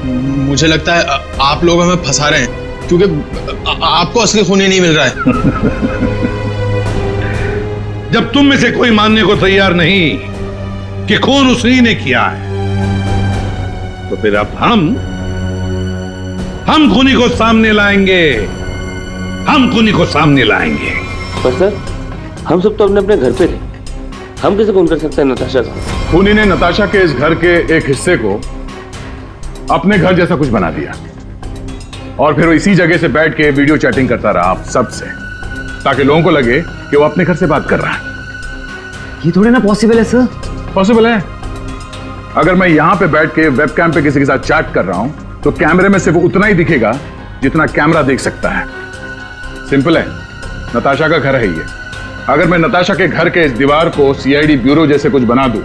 मुझे लगता है आप लोग हमें फंसा रहे हैं, क्योंकि आपको असली खूनी नहीं मिल रहा है। जब तुम में से कोई मानने को तैयार नहीं कि खून उसी ने किया है, तो फिर अब हम खूनी को सामने लाएंगे। हम खूनी को सामने लाएंगे। पर सर, हम सब तो अपने अपने घर पे थे, हम कैसे खून कर सकते हैं नताशा का? खूनी ने नताशा के इस घर के एक हिस्से को अपने घर जैसा कुछ बना दिया और फिर वो इसी जगह से बैठ के वीडियो चैटिंग करता रहा आप सबसे, ताकि लोगों को लगे कि वो अपने घर से बात कर रहा है। ये थोड़ी ना पॉसिबल है सर। पॉसिबल है। अगर मैं यहां पे बैठ के वेबकैम पे किसी के साथ चैट कर रहा हूं तो कैमरे में सिर्फ उतना ही दिखेगा जितना कैमरा देख सकता है। सिंपल है, नताशा का घर है ये। अगर मैं नताशा के घर के इस दीवार को सीआईडी ब्यूरो जैसे कुछ बना दूं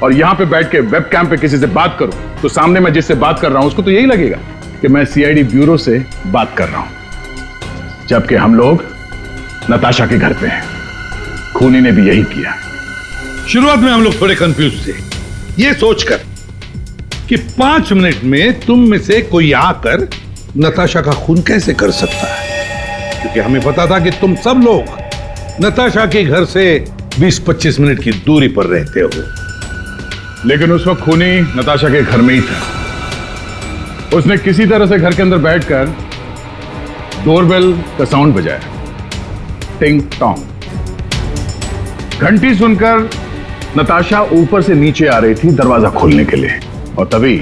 और यहां पे बैठ के वेबकैम पे किसी से बात करूं, तो सामने मैं जिससे बात कर रहा हूं उसको तो यही लगेगा कि मैं सीआईडी ब्यूरो से बात कर रहा हूं, जबकि हम लोग नताशा के घर पे हैं। खूनी ने भी यही किया। शुरुआत में हम लोग थोड़े कंफ्यूज थे, ये सोचकर कि 5 मिनट में तुम में से कोई आकर नताशा का खून कैसे कर सकता है, क्योंकि हमें पता था कि तुम सब लोग नताशा के घर से 20-25 मिनट की दूरी पर रहते हो। लेकिन उस वक्त खूनी नताशा के घर में ही था। उसने किसी तरह से घर के अंदर बैठकर डोरबेल का साउंड बजाया, टिंग टोंग। घंटी सुनकर नताशा ऊपर से नीचे आ रही थी दरवाजा खोलने के लिए, और तभी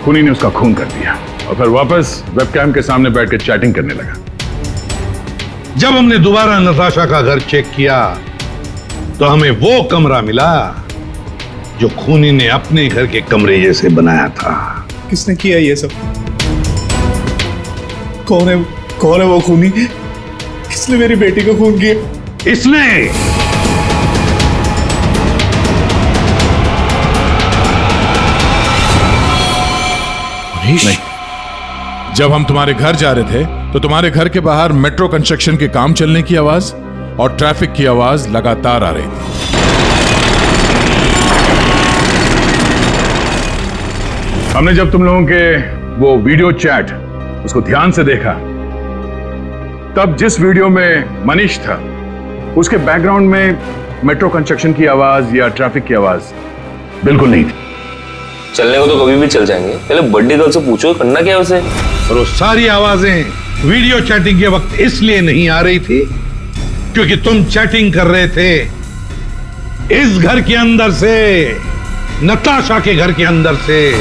खूनी ने उसका खून कर दिया और फिर वापस वेबकैम के सामने बैठकर चैटिंग करने लगा। जब हमने दोबारा नताशा का घर चेक किया तो हमें वो कमरा मिला जो खूनी ने अपने घर के कमरे जैसे बनाया था। किसने किया ये सब? कौन है वो खूनी? किसने मेरी बेटी को खून किया? इसने। नहीं, जब हम तुम्हारे घर जा रहे थे तो तुम्हारे घर के बाहर मेट्रो कंस्ट्रक्शन के काम चलने की आवाज और ट्रैफिक की आवाज लगातार आ रही थी। हमने जब तुम लोगों के वो वीडियो चैट उसको ध्यान से देखा, तब जिस वीडियो में मनीष था उसके बैकग्राउंड में मेट्रो कंस्ट्रक्शन की आवाज या ट्रैफिक की आवाज बिल्कुल नहीं थी। चलने को तो कभी भी चल जाएंगे, पहले बर्थडे गर्ल से पूछो करना क्या है उसे। और वो सारी आवाजें वीडियो चैटिंग के वक्त इसलिए नहीं आ रही थी क्योंकि तुम चैटिंग कर रहे थे इस घर के अंदर से, नताशा के घर के अंदर से,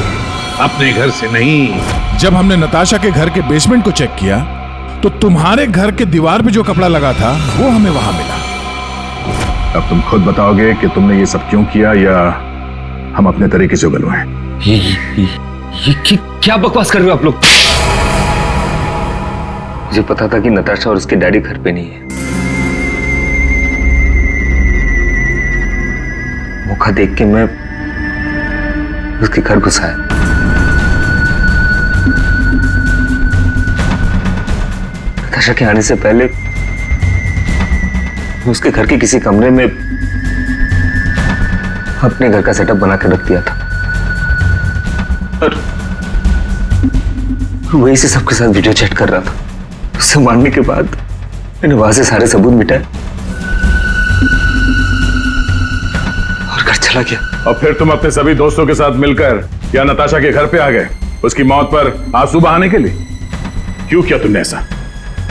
अपने घर से नहीं। जब हमने नताशा के घर के बेसमेंट को चेक किया तो तुम्हारे घर के दीवार पे जो कपड़ा लगा था वो हमें वहां मिला। अब तुम खुद बताओगे कि तुमने ये सब क्यों किया या हम अपने तरीके से उगलवाएं? ये क्या बकवास कर रहे हो आप लोग? मुझे पता था कि नताशा और उसके डैडी घर पे नहीं है। मौका देख के मैं उसके घर घुस आया। नताशा के आने से पहले मैं उसके घर के किसी कमरे में अपने घर का सेटअप बना के रख दिया था और वही से सबके साथ वीडियो चैट कर रहा था। उससे मारने के बाद मैंने वहां से सारे सबूत मिटाए और घर चला गया। और फिर तुम अपने सभी दोस्तों के साथ मिलकर या नताशा के घर पे आ गए उसकी मौत पर आंसू बहाने के लिए। क्यों किया तुमने ऐसा?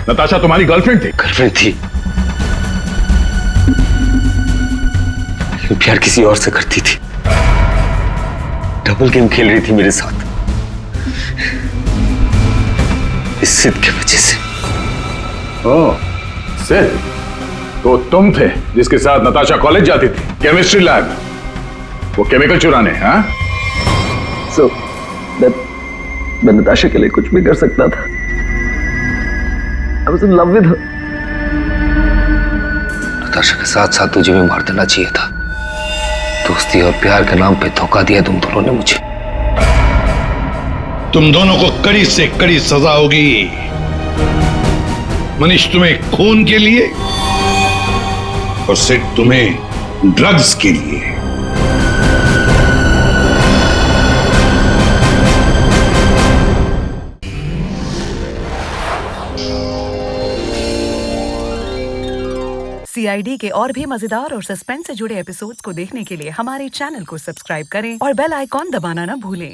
नताशा तुम्हारी गर्लफ्रेंड थी। गर्लफ्रेंड थी, लेकिन प्यार किसी और से करती थी। डबल गेम खेल रही थी मेरे साथ, इस सिद्ध की वजह से। ओह, सिद्ध? तो तुम थे जिसके साथ नताशा कॉलेज जाती थी, केमिस्ट्री लैब, वो केमिकल चुराने? हाँ? So, मैं नताशा के लिए कुछ भी कर सकता था। I was in love with her. Natasha के साथ साथ तुझे भी मार देना चाहिए था। दोस्ती और प्यार के नाम पे धोखा दिया तुम दोनों ने मुझे। तुम दोनों को कड़ी से कड़ी सजा होगी। मनीष तुम्हें खून के लिए और सिड तुम्हें ड्रग्स के लिए। CID के और भी मजेदार और सस्पेंस से जुड़े एपिसोड्स को देखने के लिए हमारे चैनल को सब्सक्राइब करें और बेल आइकॉन दबाना न भूलें।